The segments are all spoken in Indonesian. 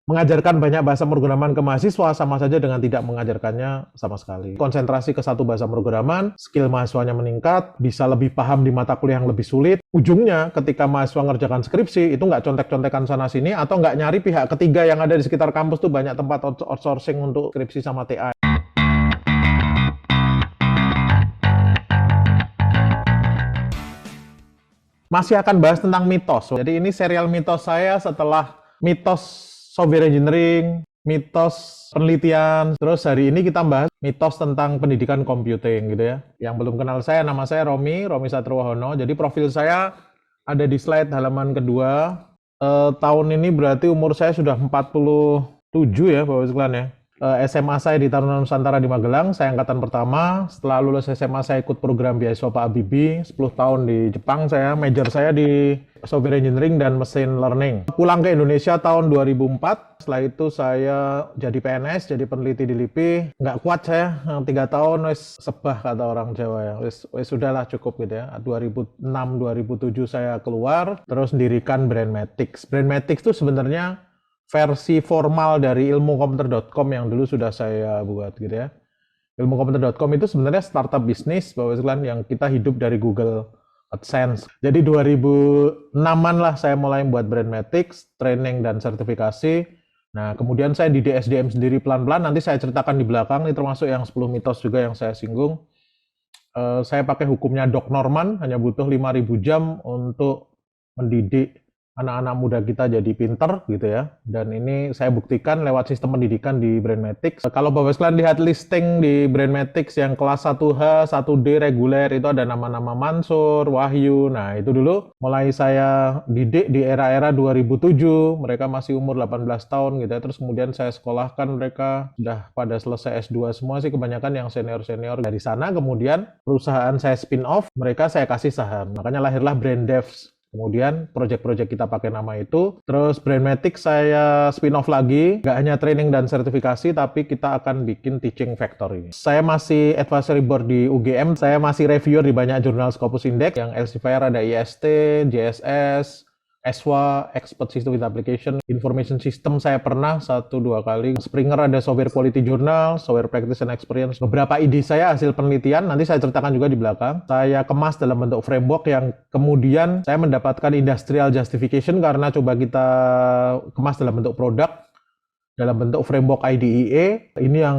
mengajarkan banyak bahasa pemrograman ke mahasiswa sama saja dengan tidak mengajarkannya sama sekali. Konsentrasi ke satu bahasa pemrograman, skill mahasiswanya meningkat, bisa lebih paham di mata kuliah yang lebih sulit. Ujungnya ketika mahasiswa ngerjakan skripsi, itu nggak contek-contekan sana-sini atau nggak nyari pihak ketiga yang ada di sekitar kampus tuh banyak tempat outsourcing untuk skripsi sama TA. Masih akan bahas tentang mitos. Jadi ini serial mitos saya setelah mitos software engineering, mitos penelitian. Terus hari ini kita bahas mitos tentang pendidikan computing gitu ya. Yang belum kenal saya, nama saya Romi Satriwahono. Jadi profil saya ada di slide halaman kedua. Tahun ini berarti umur saya sudah 47 ya Bapak sekalian ya. SMA saya di Taruna Nusantara di Magelang, saya angkatan pertama. Setelah lulus SMA saya ikut program beasiswa Pak Habibie, 10 tahun di Jepang saya, major saya di software engineering dan machine learning. Pulang ke Indonesia tahun 2004, setelah itu saya jadi PNS, jadi peneliti di LIPI. Nggak kuat saya, 3 tahun wis sebah kata orang Jawa ya, wis sudahlah cukup gitu ya. 2006-2007 saya keluar, terus mendirikan Brandmatics. Brandmatics itu sebenarnya versi formal dari ilmukomputer.com yang dulu sudah saya buat gitu ya. Ilmukomputer.com itu sebenarnya startup bisnis Bapak sekalian yang kita hidup dari Google AdSense. Jadi 2006-an lah saya mulai buat Brandmatics, training dan sertifikasi. Nah, kemudian saya di DSDM sendiri pelan-pelan, nanti saya ceritakan di belakang, ini termasuk yang 10 mitos juga yang saya singgung. Saya pakai hukumnya Doc Norman, hanya butuh 5.000 jam untuk mendidik anak-anak muda kita jadi pinter gitu ya. Dan ini saya buktikan lewat sistem pendidikan di Brandmatics. Kalau Bapak sekalian lihat listing di Brandmatics yang kelas 1H, 1D reguler itu ada nama-nama Mansur, Wahyu. Nah, itu dulu mulai saya didik di era-era 2007. Mereka masih umur 18 tahun gitu ya. Terus kemudian saya sekolahkan mereka sudah pada selesai S2 semua sih, kebanyakan yang senior-senior. Dari sana kemudian perusahaan saya spin off, mereka saya kasih saham. Makanya lahirlah Brandevs. Kemudian project-project kita pakai nama itu. Terus Brandmatics saya spin-off lagi. Nggak hanya training dan sertifikasi, tapi kita akan bikin teaching factory. Saya masih advisory board di UGM. Saya masih reviewer di banyak jurnal Scopus Index. Yang Elsevier ada IST, JSS, ESWA, Expert System with Application, Information System saya pernah 1-2 kali. Springer ada Software Quality Journal, Software Practice and Experience. Beberapa ide saya hasil penelitian, nanti saya ceritakan juga di belakang. Saya kemas dalam bentuk framework yang kemudian saya mendapatkan industrial justification karena coba kita kemas dalam bentuk produk, dalam bentuk framework IDEA. Ini yang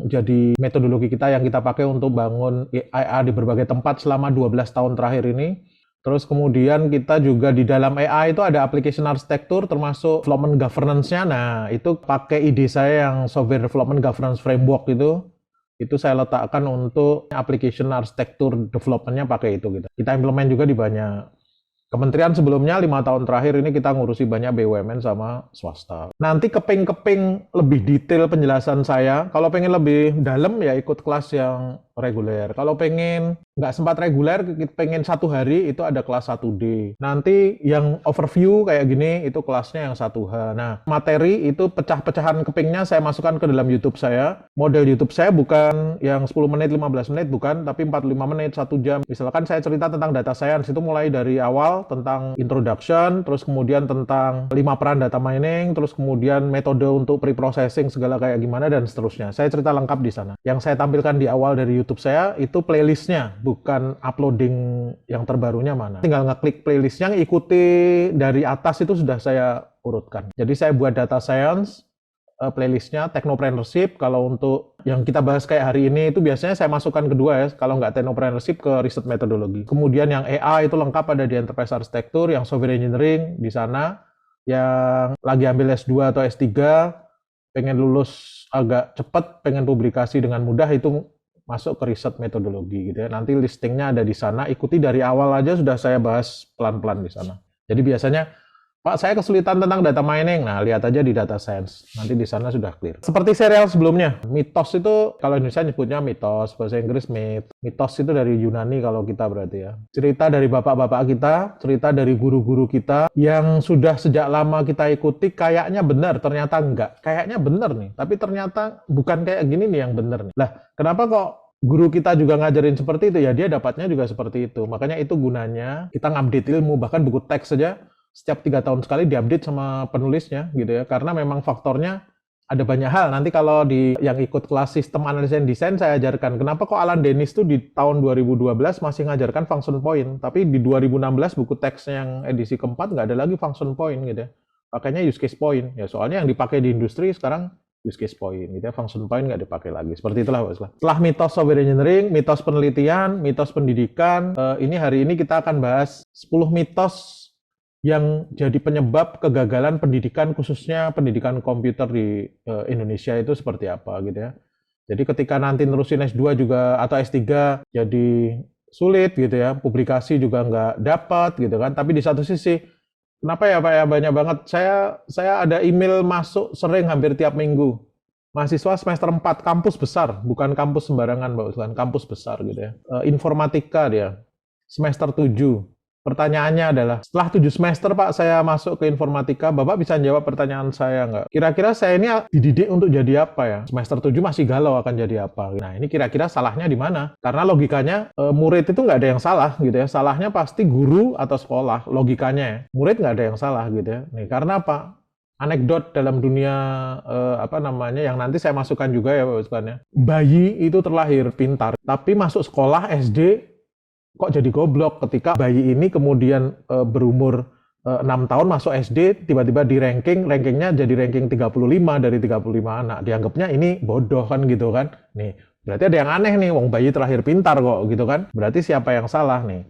jadi metodologi kita yang kita pakai untuk bangun AI di berbagai tempat selama 12 tahun terakhir ini. Terus kemudian kita juga di dalam AI itu ada application architecture termasuk development governance-nya. Nah, itu pakai ide saya yang software development governance framework itu saya letakkan untuk application architecture development-nya pakai itu gitu. Kita implement juga di banyak kementerian sebelumnya. 5 tahun terakhir ini kita ngurusi banyak BUMN sama swasta. Nanti keping-keping lebih detail penjelasan saya. Kalau pengen lebih dalam ya ikut kelas yang reguler. Kalau pengen nggak sempat reguler, pengen 1 hari itu ada kelas 1D. Nanti yang overview kayak gini itu kelasnya yang 1H. Nah, materi itu pecah-pecahan kepingnya saya masukkan ke dalam YouTube saya. Model YouTube saya bukan yang 10 menit, 15 menit, bukan, tapi 45 menit, 1 jam. Misalkan saya cerita tentang data science, itu mulai dari awal tentang introduction, terus kemudian tentang 5 peran data mining, terus kemudian metode untuk pre-processing segala kayak gimana dan seterusnya. Saya cerita lengkap di sana. Yang saya tampilkan di awal dari YouTube saya itu playlistnya, bukan uploading yang terbarunya mana. Tinggal ngeklik playlistnya, ikuti dari atas itu sudah saya urutkan. Jadi saya buat data science, playlistnya, technopreneurship. Kalau untuk yang kita bahas kayak hari ini itu biasanya saya masukkan kedua ya, kalau nggak technopreneurship ke riset metodologi. Kemudian yang AI itu lengkap ada di enterprise architecture, yang software engineering di sana, yang lagi ambil S2 atau S3, pengen lulus agak cepat, pengen publikasi dengan mudah, itu masuk ke riset metodologi gitu ya. Nanti listingnya ada di sana, ikuti dari awal aja sudah saya bahas pelan-pelan di sana. Jadi biasanya, Pak, saya kesulitan tentang data mining. Nah, lihat aja di data science. Nanti di sana sudah clear. Seperti serial sebelumnya, mitos itu kalau Indonesia nyebutnya mitos, bahasa Inggris myth. Mitos itu dari Yunani kalau kita berarti ya. Cerita dari bapak-bapak kita, cerita dari guru-guru kita yang sudah sejak lama kita ikuti, kayaknya benar, ternyata enggak. Kayaknya benar nih, tapi ternyata bukan kayak gini nih yang benar nih. Lah, kenapa kok guru kita juga ngajarin seperti itu? Ya dia dapatnya juga seperti itu. Makanya itu gunanya kita ngupdate ilmu, bahkan buku teks saja setiap 3 tahun sekali diupdate sama penulisnya gitu ya, karena memang faktornya ada banyak hal. Nanti kalau di yang ikut kelas sistem analisa dan desain saya ajarkan kenapa kok Alan Dennis tuh di tahun 2012 masih ngajarkan function point, tapi di 2016 buku teksnya yang edisi keempat nggak ada lagi function point gitu ya. Pakainya use case point ya, soalnya yang dipakai di industri sekarang use case point gitu ya, function point nggak dipakai lagi. Seperti itulah Pak. Setelah mitos software engineering, mitos penelitian, mitos pendidikan, ini hari ini kita akan bahas 10 mitos yang jadi penyebab kegagalan pendidikan, khususnya pendidikan komputer di Indonesia itu seperti apa gitu ya. Jadi ketika nanti nerusin S2 juga atau S3 jadi sulit gitu ya, publikasi juga nggak dapat gitu kan. Tapi di satu sisi, kenapa ya Pak ya banyak banget, saya ada email masuk sering hampir tiap minggu. Mahasiswa semester 4, kampus besar, bukan kampus sembarangan Pak Usman, kampus besar gitu ya. Informatika dia, semester 7. Pertanyaannya adalah, setelah 7 semester Pak saya masuk ke informatika, Bapak bisa jawab pertanyaan saya nggak? Kira-kira saya ini dididik untuk jadi apa ya? Semester 7 masih galau akan jadi apa? Nah ini kira-kira salahnya di mana? Karena logikanya murid itu nggak ada yang salah gitu ya. Salahnya pasti guru atau sekolah, logikanya ya. Murid nggak ada yang salah gitu ya. Nih, karena apa? Anekdot dalam dunia yang nanti saya masukkan juga ya Pak Usman ya. Bayi itu terlahir pintar, tapi masuk sekolah SD kok jadi goblok ketika bayi ini kemudian berumur 6 tahun masuk SD, tiba-tiba di rankingnya jadi ranking 35 dari 35 anak. Dianggapnya ini bodoh kan gitu kan. Nih, berarti ada yang aneh nih, wong bayi terlahir pintar kok gitu kan. Berarti siapa yang salah nih?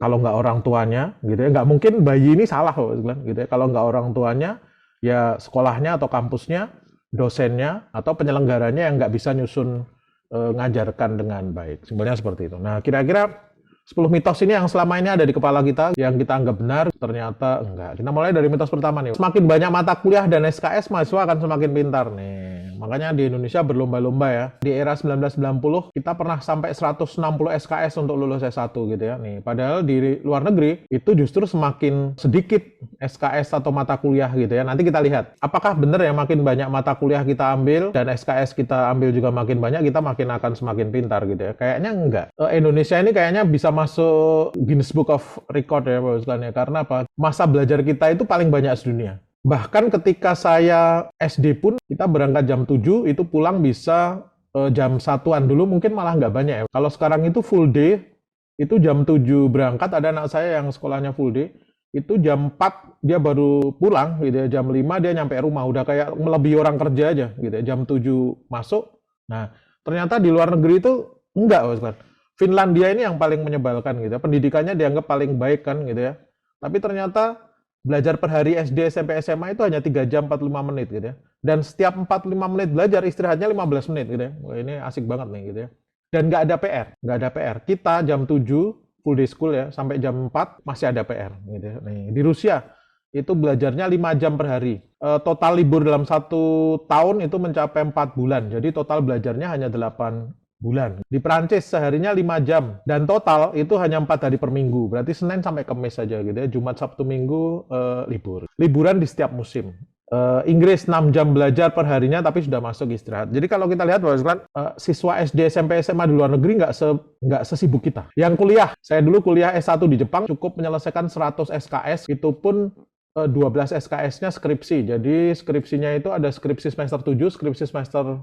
Kalau nggak orang tuanya gitu ya, nggak mungkin bayi ini salah kok gitu ya. Kalau nggak orang tuanya, ya sekolahnya atau kampusnya, dosennya atau penyelenggaranya yang nggak bisa nyusun ngajarkan dengan baik. Simpelnya seperti itu. Nah, kira-kira 10 mitos ini yang selama ini ada di kepala kita, yang kita anggap benar, ternyata enggak. Kita mulai dari mitos pertama nih. Semakin banyak mata kuliah dan SKS, mahasiswa akan semakin pintar nih. Makanya di Indonesia berlomba-lomba ya. Di era 1990, kita pernah sampai 160 SKS untuk lulus S1 gitu ya. Nih, padahal di luar negeri, itu justru semakin sedikit SKS atau mata kuliah gitu ya. Nanti kita lihat, apakah benar ya makin banyak mata kuliah kita ambil, dan SKS kita ambil juga makin banyak, kita makin akan semakin pintar gitu ya. Kayaknya enggak. Indonesia ini kayaknya bisa masuk Guinness Book of Record ya Pak Usman ya. Karena apa? Masa belajar kita itu paling banyak sedunia. Bahkan ketika saya SD pun, kita berangkat jam 7, itu pulang bisa jam 1-an dulu, mungkin malah nggak banyak ya. Kalau sekarang itu full day, itu jam 7 berangkat, ada anak saya yang sekolahnya full day, itu jam 4 dia baru pulang gitu ya, jam 5 dia nyampe rumah, udah kayak melebihi orang kerja aja gitu ya, jam 7 masuk. Nah, ternyata di luar negeri itu enggak Pak Usman. Finlandia ini yang paling menyebalkan gitu ya. Pendidikannya dianggap paling baik kan gitu ya. Tapi ternyata belajar per hari SD, SMP, SMA itu hanya 3 jam 45 menit gitu ya. Dan setiap 45 menit belajar istirahatnya 15 menit gitu ya. Wah, ini asik banget nih gitu ya. Dan nggak ada PR, nggak ada PR. Kita jam 7 full day school ya, sampai jam 4 masih ada PR gitu ya. Nih, di Rusia itu belajarnya 5 jam per hari. Total libur dalam 1 tahun itu mencapai 4 bulan. Jadi total belajarnya hanya 8 bulan. Di Perancis seharinya 5 jam dan total itu hanya 4 hari per minggu. Berarti Senin sampai Kamis saja gitu ya. Jumat, Sabtu, Minggu libur. Liburan di setiap musim. Inggris 6 jam belajar per harinya tapi sudah masuk istirahat. Jadi kalau kita lihat siswa SD, SMP, SMA di luar negeri nggak sesibuk kita. Yang kuliah, saya dulu kuliah S1 di Jepang cukup menyelesaikan 100 SKS, itu pun 12 SKS-nya skripsi. Jadi skripsinya itu ada skripsi semester 7, skripsi semester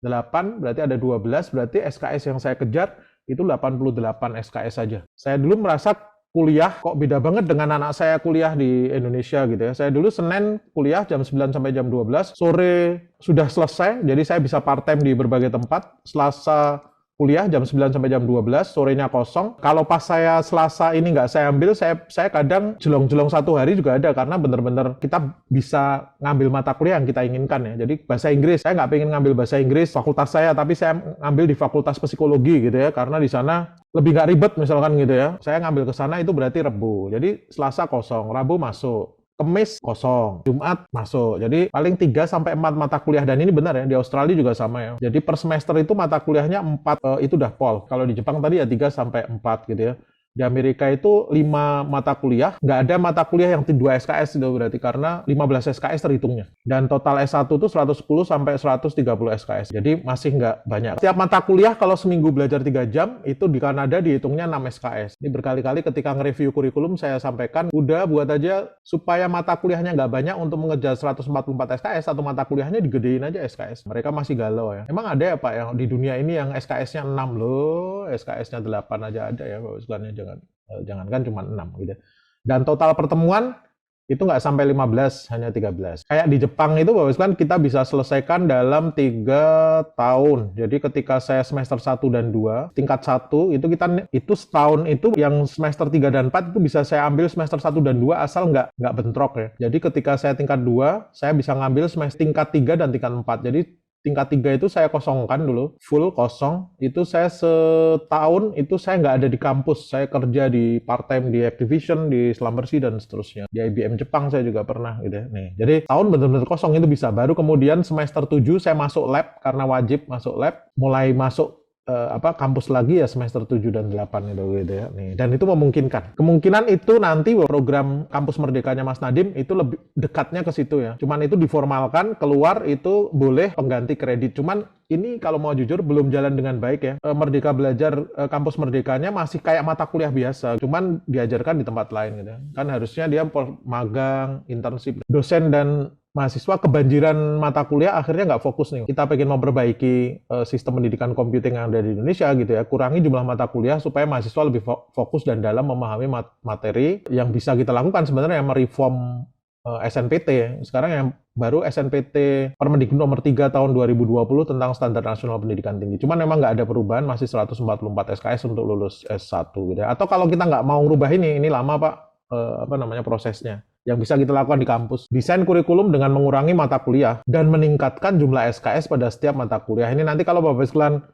8, berarti ada 12, berarti SKS yang saya kejar itu 88 SKS saja. Saya dulu merasa kuliah kok beda banget dengan anak saya kuliah di Indonesia gitu ya. Saya dulu Senin kuliah jam 9 sampai jam 12, sore sudah selesai, jadi saya bisa part-time di berbagai tempat. Selasa kuliah jam 9 sampai jam 12, sorenya kosong. Kalau pas saya Selasa ini nggak saya ambil, saya kadang jelong-jelong 1 hari juga ada, karena benar-benar kita bisa ngambil mata kuliah yang kita inginkan ya. Jadi bahasa Inggris, saya nggak pengen ngambil bahasa Inggris fakultas saya, tapi saya ngambil di fakultas psikologi gitu ya, karena di sana lebih nggak ribet misalkan gitu ya. Saya ngambil ke sana itu berarti Rebo, jadi Selasa kosong, Rabu masuk. Kamis kosong, Jumat masuk. Jadi paling 3-4 mata kuliah, dan ini benar ya, di Australia juga sama ya. Jadi per semester itu mata kuliahnya 4 itu udah pol. Kalau di Jepang tadi ya 3-4 gitu ya. Di Amerika itu 5 mata kuliah, nggak ada mata kuliah yang 2 SKS itu berarti, karena 15 SKS terhitungnya. Dan total S1 itu 110 sampai 130 SKS. Jadi masih nggak banyak. Setiap mata kuliah kalau seminggu belajar 3 jam, itu di Kanada dihitungnya 6 SKS. Ini berkali-kali ketika nge-review kurikulum saya sampaikan, udah buat aja supaya mata kuliahnya nggak banyak untuk mengejar 144 SKS, satu mata kuliahnya digedein aja SKS. Mereka masih galau ya. Emang ada ya Pak yang di dunia ini yang SKS-nya 6 loh, SKS-nya 8 aja ada ya Bapak sekalian. Jangankan cuma 6 gitu. Dan total pertemuan itu nggak sampai 15, hanya 13. Kayak di Jepang itu Bapak sekalian kita bisa selesaikan dalam 3 tahun. Jadi ketika saya semester 1 dan 2, tingkat 1 itu setahun itu yang semester 3 dan 4 itu bisa saya ambil semester 1 dan 2 asal nggak bentrok ya. Jadi ketika saya tingkat 2, saya bisa ngambil semester tingkat 3 dan tingkat 4. Jadi tingkat 3 itu saya kosongkan dulu, full kosong. Itu saya setahun itu saya nggak ada di kampus. Saya kerja di part-time di Activision, di Slumberjee, dan seterusnya. Di IBM Jepang saya juga pernah gitu ya. Nih, jadi tahun benar-benar kosong itu bisa. Baru kemudian semester 7 saya masuk lab, karena wajib masuk lab. Mulai masuk kampus lagi ya semester 7 dan 8 itu gitu ya. Nih, dan itu memungkinkan. Kemungkinan itu nanti program kampus merdekanya Mas Nadiem itu lebih dekatnya ke situ ya. Cuman itu diformalkan, keluar itu boleh pengganti kredit. Cuman ini kalau mau jujur belum jalan dengan baik ya. Merdeka Belajar kampus merdekanya masih kayak mata kuliah biasa. Cuman diajarkan di tempat lain gitu ya. Kan harusnya dia magang, internship. Dosen dan mahasiswa kebanjiran mata kuliah, akhirnya nggak fokus nih. Kita pengen memperbaiki sistem pendidikan computing yang ada di Indonesia gitu ya, kurangi jumlah mata kuliah supaya mahasiswa lebih fokus dan dalam memahami materi. Yang bisa kita lakukan sebenarnya mereform SNPT ya. Sekarang yang baru SNPT Permendikbud nomor 3 tahun 2020 tentang Standar Nasional Pendidikan Tinggi. Cuman memang nggak ada perubahan, masih 144 SKS untuk lulus S1 gitu ya. Atau kalau kita nggak mau ngubah ini lama Pak, prosesnya. Yang bisa kita lakukan di kampus. Desain kurikulum dengan mengurangi mata kuliah dan meningkatkan jumlah SKS pada setiap mata kuliah. Ini nanti kalau Bapak sekalian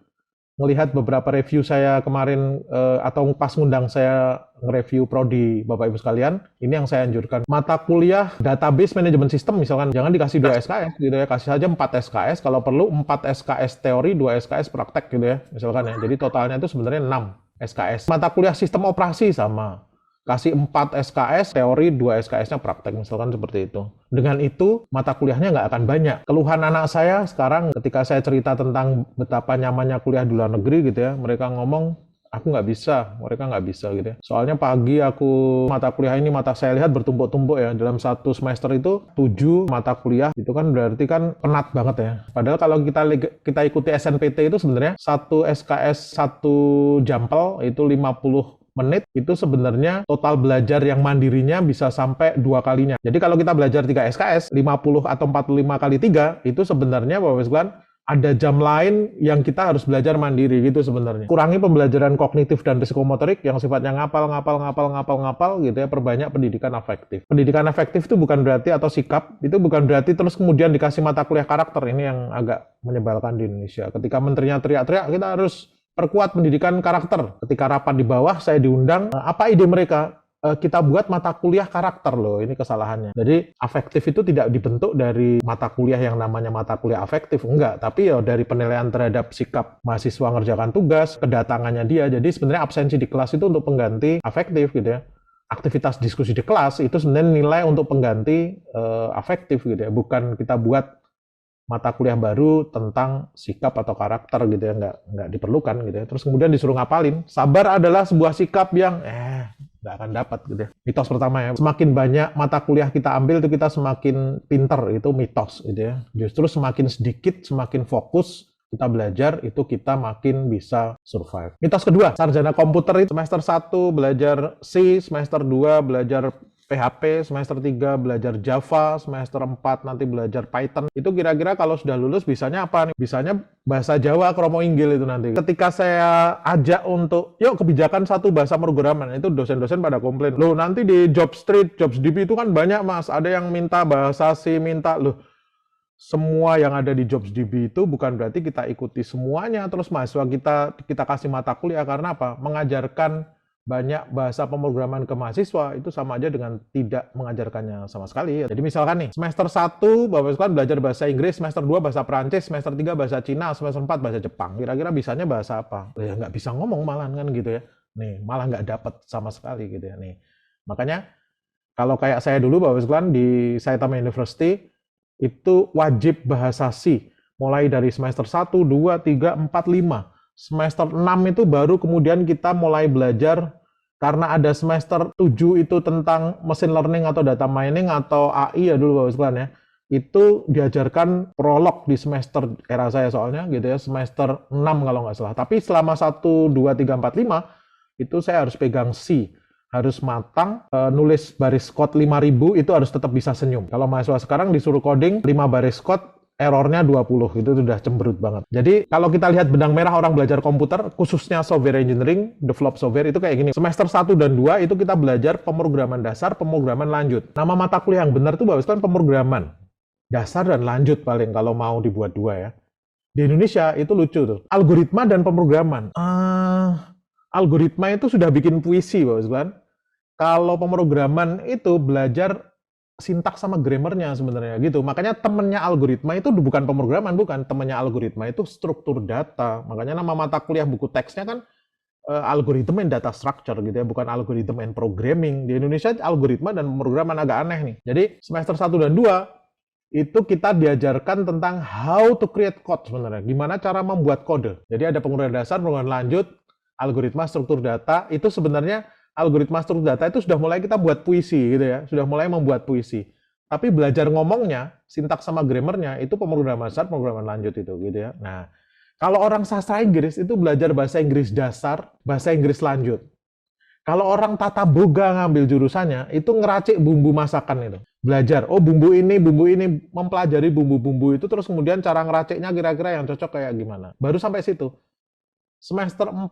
melihat beberapa review saya kemarin atau pas ngundang saya nge-review prodi Bapak Ibu sekalian, ini yang saya anjurkan. Mata kuliah database manajemen sistem misalkan jangan dikasih 2 SKS gitu ya, kasih saja 4 SKS, kalau perlu 4 SKS teori, 2 SKS praktek gitu ya, misalkan ya. Jadi totalnya itu sebenarnya 6 SKS. Mata kuliah sistem operasi sama. Kasih 4 SKS teori, 2 SKS-nya praktek, misalkan seperti itu. Dengan itu, mata kuliahnya nggak akan banyak. Keluhan anak saya sekarang ketika saya cerita tentang betapa nyamannya kuliah di luar negeri gitu ya, mereka ngomong, aku nggak bisa, mereka nggak bisa gitu ya. Soalnya pagi aku mata kuliah ini, mata saya lihat bertumpuk-tumpuk ya. Dalam satu semester itu 7 mata kuliah, itu kan berarti kan penat banget ya. Padahal kalau kita ikuti SNPT itu sebenarnya 1 SKS 1 jampel itu 50 menit, itu sebenarnya total belajar yang mandirinya bisa sampai 2 kalinya. Jadi kalau kita belajar 3 SKS, 50 atau 45 kali 3, itu sebenarnya Bapak sekalian ada jam lain yang kita harus belajar mandiri gitu sebenarnya. Kurangi pembelajaran kognitif dan psikomotorik yang sifatnya ngapal gitu ya, perbanyak pendidikan afektif. Pendidikan afektif itu bukan berarti, atau sikap, itu bukan berarti terus kemudian dikasih mata kuliah karakter. Ini yang agak menyebalkan di Indonesia. Ketika menterinya teriak-teriak, kita harus perkuat pendidikan karakter. Ketika rapat di bawah, saya diundang, apa ide mereka? Kita buat mata kuliah karakter loh, ini kesalahannya. Jadi afektif itu tidak dibentuk dari mata kuliah yang namanya mata kuliah afektif, enggak. Tapi ya dari penilaian terhadap sikap mahasiswa ngerjakan tugas, kedatangannya dia. Jadi sebenarnya absensi di kelas itu untuk pengganti afektif gitu ya. Aktivitas diskusi di kelas itu sebenarnya nilai untuk pengganti afektif gitu ya. Bukan kita buat mata kuliah baru tentang sikap atau karakter gitu ya, nggak diperlukan gitu ya. Terus kemudian disuruh ngapalin, sabar adalah sebuah sikap yang nggak akan dapat gitu ya. Mitos pertama ya, semakin banyak mata kuliah kita ambil itu kita semakin pinter, itu mitos gitu ya. Justru semakin sedikit, semakin fokus kita belajar, itu kita makin bisa survive. Mitos kedua, sarjana komputer itu semester 1 belajar C, semester 2 belajar PHP, semester 3 belajar Java, semester 4 nanti belajar Python. Itu kira-kira kalau sudah lulus bisanya apa nih? Bisanya bahasa Jawa, kromo inggil itu nanti. Ketika saya ajak untuk, yuk kebijakan satu bahasa pemrograman, itu dosen-dosen pada komplain. Loh nanti di Jobstreet, JobsDB itu kan banyak mas, ada yang minta bahasa C, minta loh. Semua yang ada di JobsDB itu bukan berarti kita ikuti semuanya, terus mahasiswa kita kasih mata kuliah, karena apa? Mengajarkan banyak bahasa pemrograman ke mahasiswa itu sama aja dengan tidak mengajarkannya sama sekali. Jadi misalkan nih, semester 1 Bapak sekalian belajar bahasa Inggris, semester 2 bahasa Perancis, semester 3 bahasa Cina, semester 4 bahasa Jepang. Kira-kira bisanya bahasa apa? Ya nggak bisa ngomong malahan kan gitu ya. nih malah nggak dapat sama sekali gitu ya nih. Makanya kalau kayak saya dulu Bapak sekalian di Saitama University itu wajib bahasa C mulai dari semester 1, 2, 3, 4, 5. Semester 6 itu baru kemudian kita mulai belajar karena ada semester 7 itu tentang machine learning atau data mining atau AI ya dulu Bapak sekalian ya. Itu diajarkan prolog di semester era saya soalnya gitu ya, semester 6 kalau nggak salah. Tapi selama 1, 2, 3, 4, 5 itu saya harus pegang C, harus matang, nulis baris code 5000 itu harus tetap bisa senyum. Kalau mahasiswa sekarang disuruh coding 5 baris code, errornya 20, itu sudah cemberut banget. Jadi kalau kita lihat benang merah orang belajar komputer, khususnya software engineering, develop software itu kayak gini. Semester 1 dan 2 itu kita belajar pemrograman dasar, pemrograman lanjut. Nama mata kuliah yang benar itu Bapak sekalian pemrograman. Dasar dan lanjut paling kalau mau dibuat dua ya. Di Indonesia itu lucu tuh. Algoritma dan pemrograman. Algoritma itu sudah bikin puisi Bapak sekalian. Kalau pemrograman itu belajar sintaks sama grammarnya sebenarnya gitu. Makanya temennya algoritma itu bukan pemrograman, bukan. Temennya algoritma itu struktur data. Makanya nama mata kuliah buku teksnya kan algoritma and data structure gitu ya, bukan algoritma and programming. Di Indonesia algoritma dan pemrograman agak aneh nih. Jadi semester 1 dan 2 itu kita diajarkan tentang how to create code sebenarnya. Gimana cara membuat kode. Jadi ada penggunaan dasar, penggunaan lanjut, algoritma struktur data. Itu sebenarnya algoritma struktur data itu sudah mulai kita buat puisi gitu ya. Sudah mulai membuat puisi. Tapi belajar ngomongnya, sintaks sama grammarnya itu pemrograman dasar, pemrograman lanjut itu gitu ya. Nah, kalau orang sastra Inggris itu belajar bahasa Inggris dasar, bahasa Inggris lanjut. Kalau orang tata boga ngambil jurusannya, itu ngeracik bumbu masakan itu. Belajar, oh bumbu ini, mempelajari bumbu-bumbu itu, terus kemudian cara ngeraciknya kira-kira yang cocok kayak gimana. Baru sampai situ. Semester 4,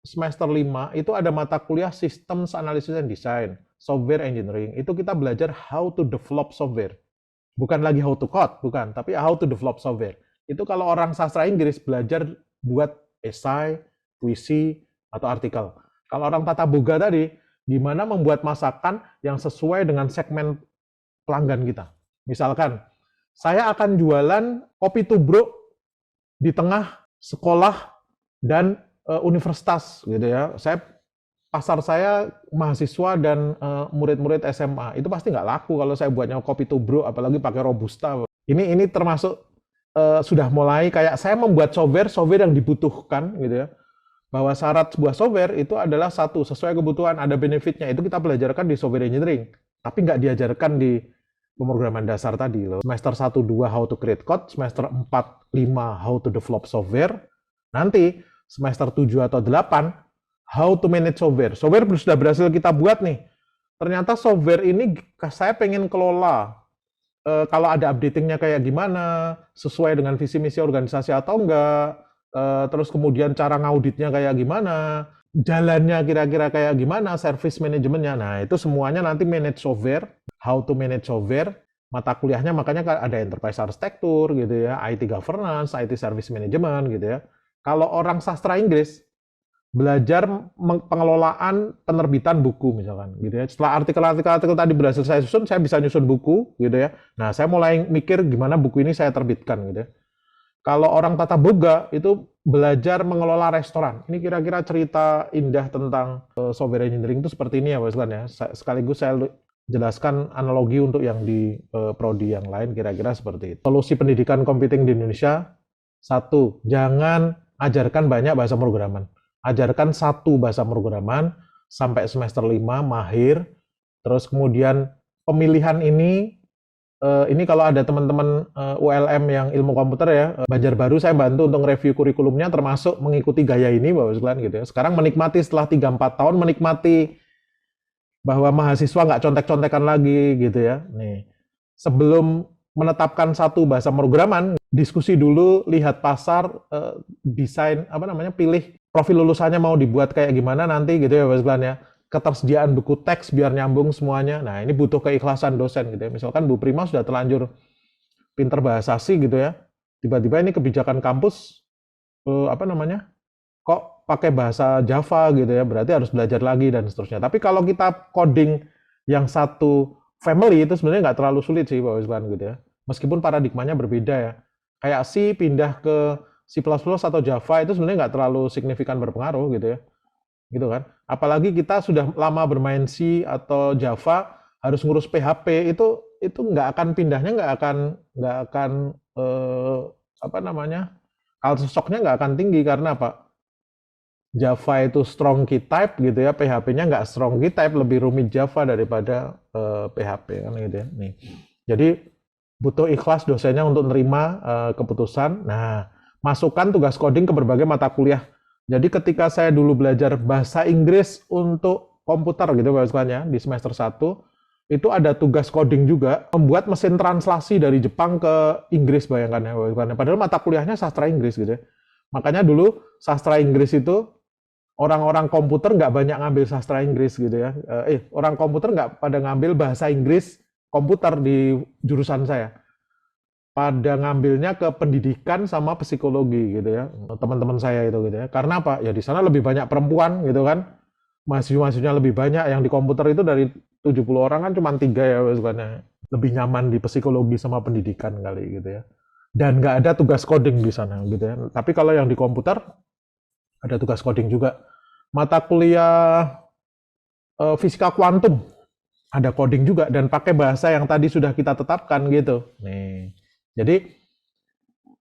semester 5, itu ada mata kuliah Systems Analysis and Design, Software Engineering. Itu kita belajar how to develop software. Bukan lagi how to code, bukan, tapi how to develop software. Itu kalau orang sastra Inggris belajar buat esai, puisi, atau artikel. Kalau orang tata boga tadi, gimana membuat masakan yang sesuai dengan segmen pelanggan kita. Misalkan, saya akan jualan kopi tubruk di tengah sekolah dan universitas gitu ya. Pasar saya mahasiswa dan murid-murid SMA. Itu pasti nggak laku kalau saya buatnya kopi tubruk, apalagi pakai robusta. Ini termasuk sudah mulai kayak saya membuat software yang dibutuhkan gitu ya. Bahwa syarat sebuah software itu adalah satu, sesuai kebutuhan, ada benefitnya. Itu kita belajarkan di software engineering. Tapi nggak diajarkan di pemrograman dasar tadi loh. Semester 1, 2 how to create code, semester 4, 5 how to develop software. Nanti semester 7 atau 8 how to manage software. Software sudah berhasil kita buat nih. Ternyata software ini saya pengen kelola. Kalau ada updatingnya kayak gimana, sesuai dengan visi misi organisasi atau enggak. Terus kemudian cara ngauditnya kayak gimana, jalannya kira-kira kayak gimana, service manajemennya. Nah, itu semuanya nanti manage software, how to manage software. Mata kuliahnya makanya ada enterprise architecture gitu ya, IT governance, IT service management gitu ya. Kalau orang sastra Inggris belajar pengelolaan penerbitan buku misalkan gitu ya. Setelah artikel-artikel tadi berhasil saya susun, saya bisa nyusun buku gitu ya. Nah, saya mulai mikir gimana buku ini saya terbitkan gitu ya. Kalau orang tata boga itu belajar mengelola restoran. Ini kira-kira cerita indah tentang software engineering itu seperti ini ya Pak Islan ya. Sekaligus saya jelaskan analogi untuk yang di prodi yang lain kira-kira seperti itu. Solusi pendidikan computing di Indonesia, satu, jangan ajarkan banyak bahasa pemrograman. Ajarkan satu bahasa pemrograman sampai semester 5 mahir. Terus kemudian pemilihan ini kalau ada teman-teman ULM yang ilmu komputer ya, Banjarbaru saya bantu untuk review kurikulumnya termasuk mengikuti gaya ini Bapak sekalian gitu ya. Sekarang menikmati setelah 3-4 tahun menikmati bahwa mahasiswa nggak contek-contekan lagi gitu ya. Nih, sebelum menetapkan satu bahasa pemrograman, diskusi dulu, lihat pasar, desain pilih profil lulusannya mau dibuat kayak gimana nanti gitu ya Bapak sekalian ya. Ketersediaan buku teks biar nyambung semuanya. Nah, ini butuh keikhlasan dosen gitu ya. Misalkan Bu Prima sudah terlanjur pinter bahasa sih gitu ya. Tiba-tiba ini kebijakan kampus kok pakai bahasa Java gitu ya. Berarti harus belajar lagi dan seterusnya. Tapi kalau kita coding yang satu family itu sebenarnya nggak terlalu sulit sih Bapak Ibu gitu ya. Meskipun paradigmanya berbeda ya. Kayak C pindah ke C++ atau Java itu sebenarnya nggak terlalu signifikan berpengaruh gitu ya. gitu kan. Apalagi kita sudah lama bermain C atau Java, harus ngurus PHP, itu nggak akan pindahnya, nggak akan eh, apa namanya, culture shock-nya nggak akan tinggi. Karena apa? Java itu strong key type gitu ya, PHP-nya nggak strong key type, lebih rumit Java daripada PHP kan gitu ya. Nih. Jadi butuh ikhlas dosennya untuk nerima keputusan. Nah, masukkan tugas coding ke berbagai mata kuliah. Jadi ketika saya dulu belajar bahasa Inggris untuk komputer gitu bahasanya di semester 1, itu ada tugas coding juga, membuat mesin translasi dari Jepang ke Inggris, bayangkan ya. Padahal mata kuliahnya sastra Inggris gitu ya. Makanya dulu sastra Inggris itu orang-orang komputer nggak banyak ngambil sastra Inggris gitu ya. Orang komputer nggak pada ngambil bahasa Inggris komputer di jurusan saya. Pada ngambilnya ke pendidikan sama psikologi gitu ya. Teman-teman saya itu gitu ya. Karena apa? Ya di sana lebih banyak perempuan gitu kan. Mahasiswa-mahasiswanya lebih banyak. Yang di komputer itu dari 70 orang kan cuma 3 ya sebenarnya. Lebih nyaman di psikologi sama pendidikan kali gitu ya. Dan nggak ada tugas coding di sana gitu ya. Tapi kalau yang di komputer ada tugas coding juga. Mata kuliah fisika kuantum ada coding juga dan pakai bahasa yang tadi sudah kita tetapkan gitu. Nih. Jadi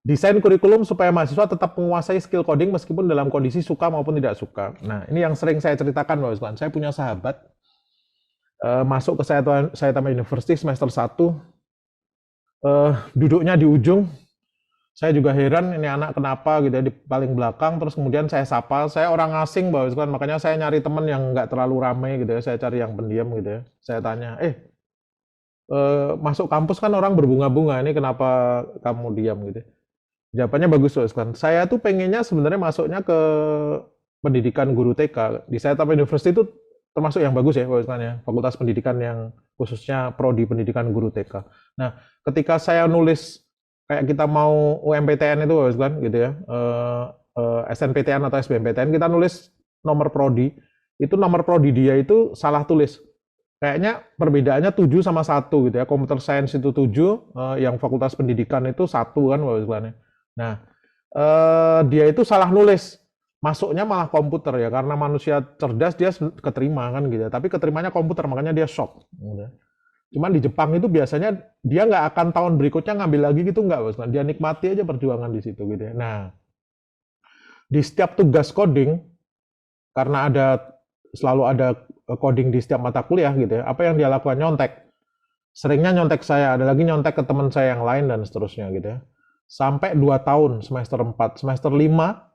desain kurikulum supaya mahasiswa tetap menguasai skill coding meskipun dalam kondisi suka maupun tidak suka. Nah, ini yang sering saya ceritakan Bapak Ibu. Saya punya sahabat masuk ke Saitama University semester 1, duduknya di ujung. Saya juga heran ini anak kenapa gitu ya di paling belakang, terus kemudian saya sapa. Saya orang asing Bapak Ibu, makanya saya nyari teman yang nggak terlalu ramai gitu ya. Saya cari yang pendiam gitu ya. Saya tanya, masuk kampus kan orang berbunga-bunga, ini kenapa kamu diam gitu? Jawabannya bagus kan. Saya tuh pengennya sebenarnya masuknya ke pendidikan guru TK. Di Saitama University itu termasuk yang bagus ya, ya, Fakultas Pendidikan yang khususnya prodi pendidikan guru TK. Nah, ketika saya nulis kayak kita mau UMPTN itu kan gitu ya, SNPTN atau SBMPTN, kita nulis nomor prodi. Itu nomor prodi dia itu salah tulis. Kayaknya perbedaannya 7 sama 1 gitu ya. Computer Science itu 7, yang Fakultas Pendidikan itu 1 kan. Nah, dia itu salah nulis. Masuknya malah komputer ya, karena manusia cerdas dia keterima kan gitu ya. Tapi keterimanya komputer, makanya dia shock. Gitu. Cuman di Jepang itu biasanya dia nggak akan tahun berikutnya ngambil lagi gitu, nggak Bos. Dia nikmati aja perjuangan di situ gitu ya. Nah, di setiap tugas coding, karena selalu ada coding di setiap mata kuliah gitu ya, apa yang dia lakukan? Nyontek. Seringnya nyontek saya, ada lagi nyontek ke teman saya yang lain dan seterusnya gitu ya. Sampai 2 tahun, semester 4, semester 5,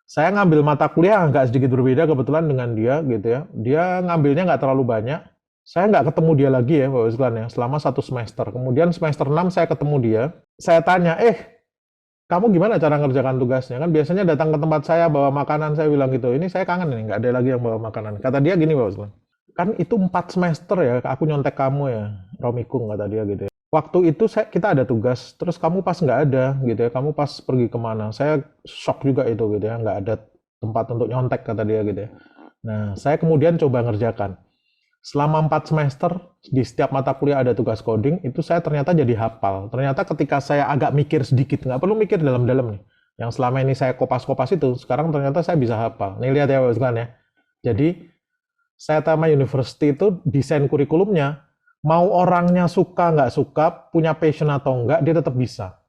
saya ngambil mata kuliah agak sedikit berbeda kebetulan dengan dia gitu ya. Dia ngambilnya nggak terlalu banyak. Saya nggak ketemu dia lagi ya Bapak Ibu ya, selama 1 semester. Kemudian semester 6 saya ketemu dia. Saya tanya, kamu gimana cara ngerjakan tugasnya? Kan biasanya datang ke tempat saya bawa makanan, saya bilang gitu. Ini saya kangen nih, nggak ada lagi yang bawa makanan. Kata dia gini Bapak Ibu. Kan itu 4 semester ya, aku nyontek kamu ya, Romikung kata dia gitu ya. Waktu itu kita ada tugas, terus kamu pas nggak ada gitu ya, kamu pas pergi kemana. Saya shock juga itu gitu ya, nggak ada tempat untuk nyontek kata dia gitu ya. Nah, saya kemudian coba ngerjakan. Selama 4 semester, di setiap mata kuliah ada tugas coding, itu saya ternyata jadi hafal. Ternyata ketika saya agak mikir sedikit, nggak perlu mikir dalam-dalam nih. Yang selama ini saya kopas-kopas itu, sekarang ternyata saya bisa hafal. Nih lihat ya Bapak ya. Jadi, Saitama University itu desain kurikulumnya, mau orangnya suka nggak suka, punya passion atau enggak, dia tetap bisa.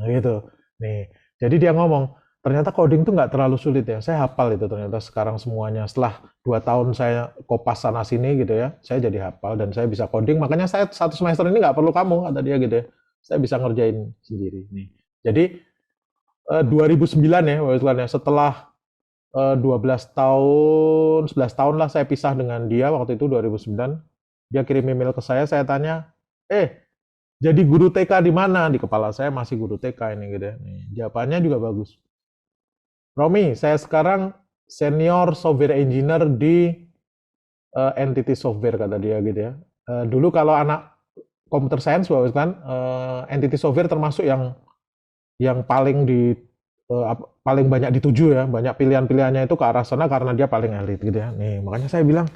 Nah gitu. Nih, jadi dia ngomong, ternyata coding tuh nggak terlalu sulit ya. Saya hafal itu ternyata sekarang semuanya. Setelah 2 tahun saya kopas sana sini gitu ya, saya jadi hafal dan saya bisa coding. Makanya saya 1 semester ini nggak perlu kamu, kata dia gitu ya. Saya bisa ngerjain sendiri. Nih. Jadi 2009 ya, setelah 12 tahun, 11 tahun lah saya pisah dengan dia waktu itu 2009. Dia kirim email ke saya tanya, jadi guru TK di mana? Di kepala saya masih guru TK ini gitu ya. Nih, jawabannya juga bagus. Romi, saya sekarang senior software engineer di Entity Software kata dia gitu ya. Dulu kalau anak computer science kan Entity Software termasuk yang paling banyak dituju ya, banyak pilihan-pilihannya itu ke arah sana karena dia paling elit gitu ya. Nih, makanya saya bilang,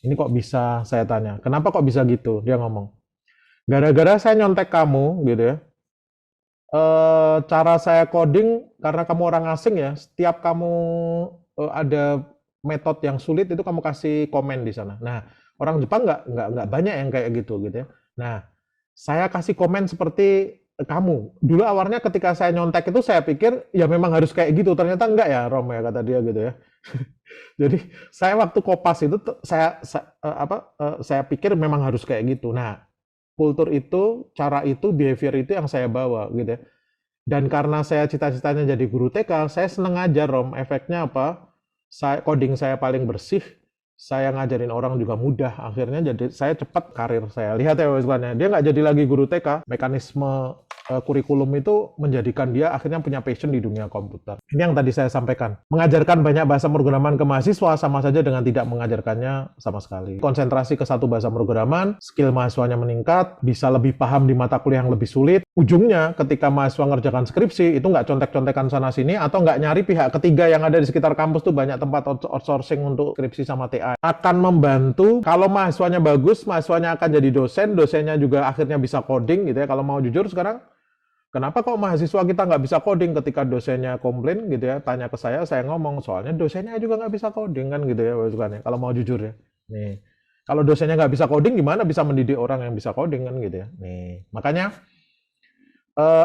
ini kok bisa, saya tanya, kenapa kok bisa gitu? Dia ngomong, gara-gara saya nyontek kamu gitu ya. Cara saya coding karena kamu orang asing ya, setiap kamu ada metode yang sulit itu kamu kasih komen di sana. Nah, orang Jepang nggak banyak yang kayak gitu ya. Nah, saya kasih komen seperti kamu. Dulu awalnya ketika saya nyontek itu saya pikir ya memang harus kayak gitu. Ternyata enggak ya, Rom ya kata dia gitu ya. Jadi saya waktu kopas itu saya pikir memang harus kayak gitu. Nah, kultur itu, cara itu, behavior itu yang saya bawa gitu ya. Dan karena saya cita-citanya jadi guru TK, saya seneng ngajar, Rom. Efeknya apa? Coding saya paling bersih, saya ngajarin orang juga mudah. Akhirnya jadi saya cepat karir saya. Lihat ya, dia nggak jadi lagi guru TK. Mekanisme kurikulum itu menjadikan dia akhirnya punya passion di dunia komputer. Ini yang tadi saya sampaikan. Mengajarkan banyak bahasa pemrograman ke mahasiswa sama saja dengan tidak mengajarkannya sama sekali. Konsentrasi ke satu bahasa pemrograman, skill mahasiswanya meningkat, bisa lebih paham di mata kuliah yang lebih sulit. Ujungnya ketika mahasiswa ngerjakan skripsi, itu nggak contek-contekan sana-sini, atau nggak nyari pihak ketiga yang ada di sekitar kampus tuh banyak tempat outsourcing untuk skripsi sama TA. Akan membantu kalau mahasiswanya bagus, mahasiswanya akan jadi dosen, dosennya juga akhirnya bisa coding gitu ya. Kalau mau jujur sekarang, kenapa kok mahasiswa kita nggak bisa coding ketika dosennya komplain gitu ya, tanya ke saya ngomong, soalnya dosennya juga nggak bisa coding kan gitu ya, kalau mau jujur ya. Nih, kalau dosennya nggak bisa coding, gimana bisa mendidik orang yang bisa coding kan gitu ya. Nih, makanya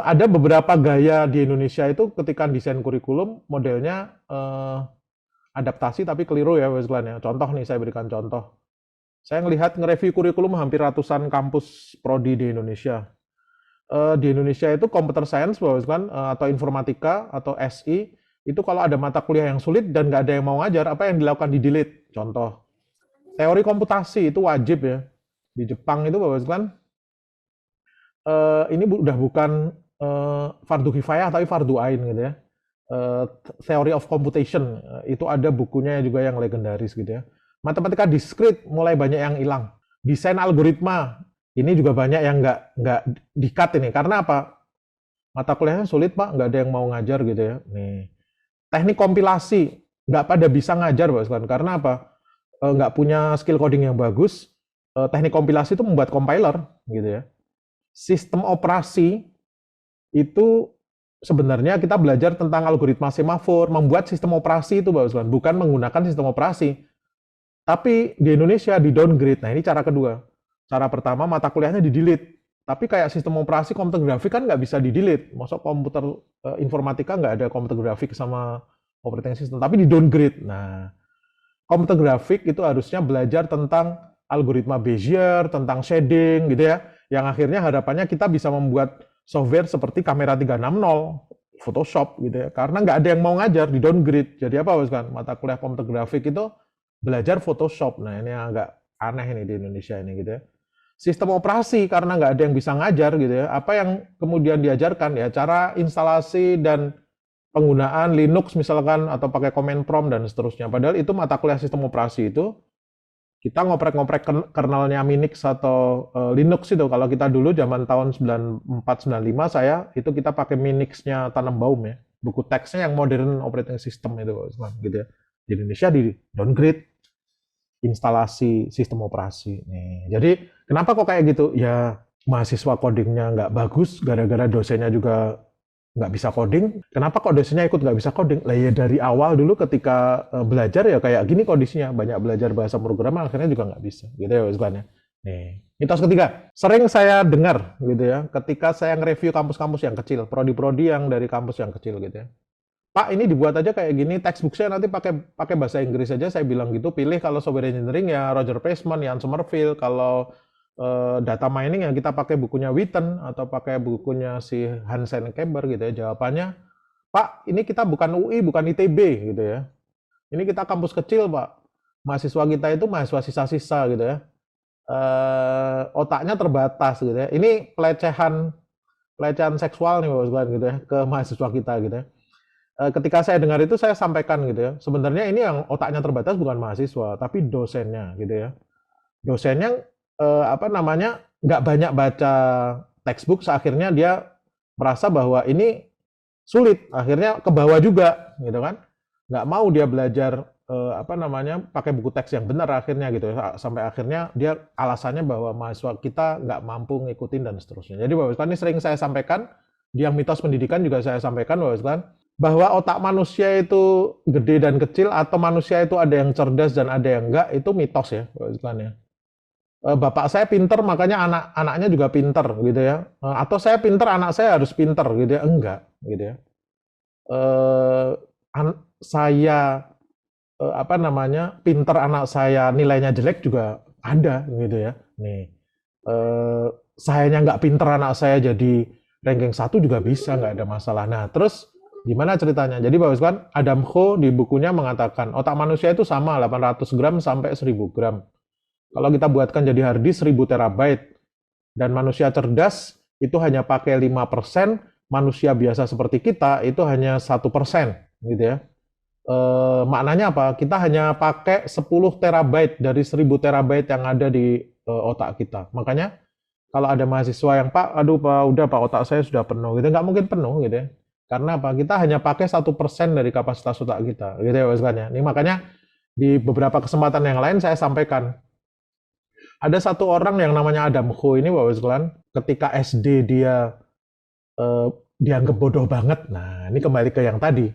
ada beberapa gaya di Indonesia itu ketika desain kurikulum, modelnya adaptasi tapi keliru ya, Contoh nih, saya berikan contoh. Saya nge-review kurikulum hampir ratusan kampus prodi di Indonesia. Di Indonesia itu computer science atau informatika atau SI itu kalau ada mata kuliah yang sulit dan nggak ada yang mau ngajar, apa yang dilakukan? Di delete. Contoh, teori komputasi itu wajib ya di Jepang itu ini udah bukan fardu kifayah tapi fardu ain gitu ya. Theory of computation itu ada bukunya juga yang legendaris gitu ya. Matematika diskrit mulai banyak yang hilang. Desain algoritma ini juga banyak yang nggak di-cut ini. Karena apa? Mata kuliahnya sulit, Pak. Nggak ada yang mau ngajar gitu ya. Nih. Teknik kompilasi. Nggak pada bisa ngajar, Pak. Karena apa? Nggak punya skill coding yang bagus. Teknik kompilasi itu membuat compiler gitu ya. Sistem operasi itu sebenarnya kita belajar tentang algoritma semafor, membuat sistem operasi itu, Pak. Bukan menggunakan sistem operasi. Tapi di Indonesia di downgrade. Nah, ini cara kedua. Cara pertama, mata kuliahnya di-delete. Tapi kayak sistem operasi komputer grafik kan nggak bisa di-delete. Maksud komputer informatika nggak ada komputer grafik sama operating system. Tapi di-downgrade. Nah, komputer grafik itu harusnya belajar tentang algoritma Bezier, tentang shading gitu ya. Yang akhirnya harapannya kita bisa membuat software seperti Kamera 360, Photoshop gitu ya. Karena nggak ada yang mau ngajar, di-downgrade. Jadi apa, mata kuliah komputer grafik itu belajar Photoshop. Nah, ini agak aneh ini di Indonesia ini gitu ya. Sistem operasi karena nggak ada yang bisa ngajar gitu ya. Apa yang kemudian diajarkan ya, cara instalasi dan penggunaan Linux misalkan atau pakai command prompt dan seterusnya. Padahal itu mata kuliah sistem operasi itu kita ngoprek-ngoprek kernelnya Minix atau Linux itu. Kalau kita dulu zaman tahun 94-95 saya itu kita pakai Minix-nya Tannenbaum ya. Buku teksnya yang modern operating system itu gitu ya. Di Indonesia di downgrade instalasi sistem operasi. Nih. Jadi kenapa kok kayak gitu? Ya mahasiswa codingnya nggak bagus, gara-gara dosennya juga nggak bisa coding. Kenapa kok dosennya ikut nggak bisa coding? Lah ya dari awal dulu ketika belajar ya kayak gini kondisinya. Banyak belajar bahasa pemrograman akhirnya juga nggak bisa. Gitu ya sebenarnya. Nih. Mitos ketiga, sering saya dengar gitu ya, ketika saya nge-review kampus-kampus yang kecil, prodi-prodi yang dari kampus yang kecil gitu ya. Pak, ini dibuat aja kayak gini, textbook saya nanti pakai bahasa Inggris aja. Saya bilang gitu, pilih kalau software engineering ya Roger Placement, Ian Sommerville. Kalau data mining ya kita pakai bukunya Witten atau pakai bukunya si Hansen Keber gitu ya. Jawabannya, Pak, ini kita bukan UI, bukan ITB gitu ya. Ini kita kampus kecil, Pak. Mahasiswa kita itu mahasiswa sisa-sisa gitu ya. Otaknya terbatas gitu ya. Ini pelecehan seksual nih, Bapak gitu ya, ke mahasiswa kita gitu ya. Ketika saya dengar itu saya sampaikan gitu ya. Sebenarnya ini yang otaknya terbatas bukan mahasiswa, tapi dosennya gitu ya. Dosennya nggak banyak baca textbook, akhirnya dia merasa bahwa ini sulit, akhirnya ke bawah juga gitu kan. Nggak mau dia belajar pakai buku teks yang benar akhirnya gitu ya. Sampai akhirnya dia alasannya bahwa mahasiswa kita nggak mampu ngikutin dan seterusnya. Jadi Bapak ini sering saya sampaikan, di yang mitos pendidikan juga saya sampaikan Bapak bahwa otak manusia itu gede dan kecil atau manusia itu ada yang cerdas dan ada yang enggak, itu mitos ya, istilahnya. Bapak saya pinter makanya anak-anaknya juga pinter gitu ya. Atau saya pinter anak saya harus pinter gitu ya, enggak gitu ya. Eh, saya apa namanya pinter anak saya nilainya jelek juga ada gitu ya. Nih sayanya nggak pinter anak saya jadi ranking 1 juga bisa, nggak ada masalah. Nah terus gimana ceritanya? Jadi Bapak sekalian, Adam Kho di bukunya mengatakan otak manusia itu sama 800 gram sampai 1000 gram. Kalau kita buatkan jadi hard disk 1000 terabyte dan manusia cerdas itu hanya pakai 5%, manusia biasa seperti kita itu hanya 1% gitu ya. Maknanya apa? Kita hanya pakai 10 terabyte dari 1000 terabyte yang ada di otak kita. Makanya kalau ada mahasiswa yang Pak, aduh Pak, udah Pak otak saya sudah penuh gitu, nggak mungkin penuh gitu ya. Karena apa? Kita hanya pakai 1% dari kapasitas otak kita, gitu ya Pak. Ini makanya di beberapa kesempatan yang lain saya sampaikan, ada satu orang yang namanya Adam Kho ini Bapak sekalian, ketika SD dia dianggap bodoh banget. Nah, ini kembali ke yang tadi.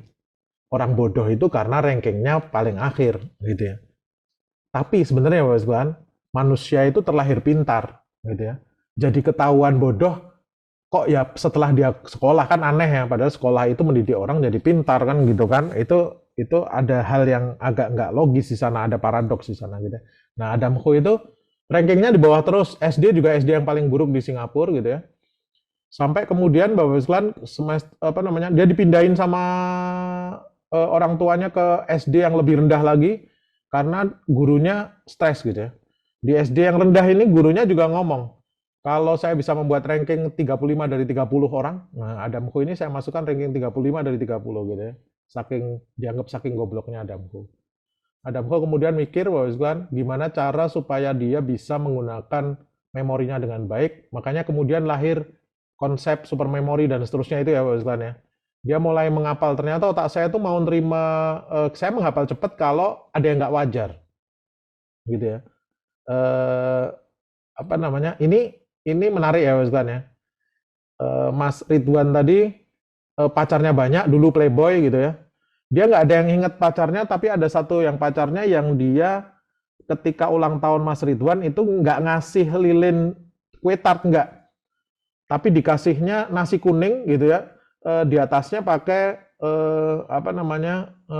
Orang bodoh itu karena rankingnya paling akhir, gitu ya. Tapi sebenarnya Bapak sekalian, manusia itu terlahir pintar, gitu ya. Jadi ketahuan bodoh, kok ya setelah dia sekolah kan aneh ya. Padahal sekolah itu mendidik orang jadi pintar kan, gitu kan. Itu ada hal yang agak nggak logis di sana, ada paradoks di sana, gitu ya. Nah, Adam Kho itu rankingnya di bawah terus. SD juga SD yang paling buruk di Singapura, gitu ya. Sampai kemudian Bapak sekalian dia dipindahin sama orang tuanya ke SD yang lebih rendah lagi karena gurunya stres gitu ya. Di SD yang rendah ini gurunya juga ngomong, kalau saya bisa membuat ranking 35 dari 30 orang, nah Adam Kho ini saya masukkan ranking 35 dari 30 gitu ya. Dianggap saking gobloknya Adam Kho. Adam Kho kemudian mikir bahwa gimana cara supaya dia bisa menggunakan memorinya dengan baik, makanya kemudian lahir konsep super memori dan seterusnya itu ya Bapak sekalian ya. Dia mulai menghafal, ternyata otak saya tuh mau nerima, saya menghafal cepat kalau ada yang nggak wajar. Gitu ya. Apa namanya, ini menarik ya Bapak sekalian ya. Mas Ridwan tadi pacarnya banyak, dulu playboy gitu ya. Dia nggak ada yang inget pacarnya, tapi ada satu yang pacarnya yang dia ketika ulang tahun Mas Ridwan itu nggak ngasih lilin kue tart, nggak. Tapi dikasihnya nasi kuning gitu ya, di atasnya pakai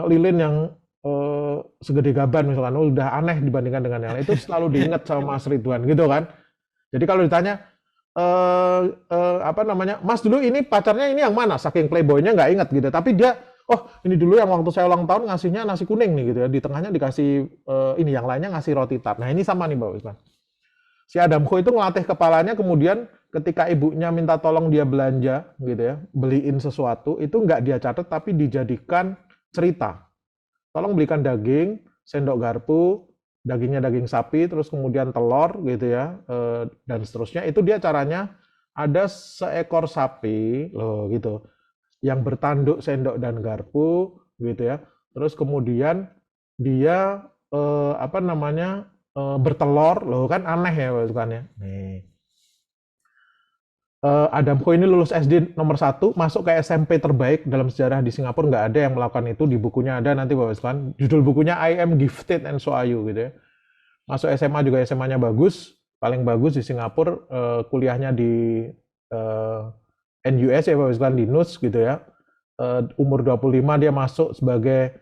lilin yang segede gaban misalkan. Udah aneh dibandingkan dengan yang lain, itu selalu diingat sama Mas Ridwan gitu kan. Jadi kalau ditanya Mas dulu ini pacarnya ini yang mana, saking playboynya nggak ingat gitu, tapi dia ini dulu yang waktu saya ulang tahun ngasihnya nasi kuning nih gitu ya, di tengahnya dikasih ini, yang lainnya ngasih roti tart. Nah ini sama nih Bapak Isman. Si Adam Kho itu ngelatih kepalanya, kemudian ketika ibunya minta tolong dia belanja gitu ya, beliin sesuatu, itu nggak dia catat tapi dijadikan cerita. Tolong belikan daging, sendok garpu, dagingnya daging sapi, terus kemudian telur gitu ya, dan seterusnya. Itu dia caranya, ada seekor sapi loh gitu, yang bertanduk sendok dan garpu gitu ya. Terus kemudian dia bertelur loh, kan aneh ya kan ya. Nih. Adam Kho ini lulus SD nomor 1, masuk ke SMP terbaik dalam sejarah di Singapura. Nggak ada yang melakukan itu, di bukunya ada nanti Bapak sekalian. Judul bukunya I Am Gifted and So Are You gitu ya. Masuk SMA juga SMA-nya bagus, paling bagus di Singapura, kuliahnya di NUS ya Bapak sekalian, di NUS gitu ya. Umur 25 dia masuk sebagai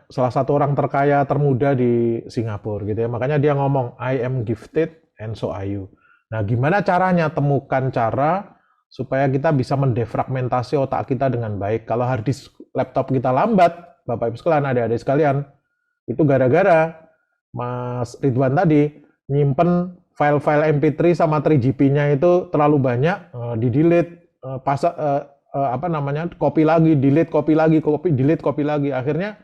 salah satu orang terkaya termuda di Singapura gitu ya. Makanya dia ngomong I am gifted and so are you. Nah, gimana caranya? Temukan cara supaya kita bisa mendefragmentasi otak kita dengan baik. Kalau hard disk laptop kita lambat, Bapak Ibu sekalian, adik-adik sekalian, itu gara-gara Mas Ridwan tadi nyimpen file-file MP3 sama 3GP-nya itu terlalu banyak, di-delete, copy lagi, delete, copy lagi, delete, copy lagi. Akhirnya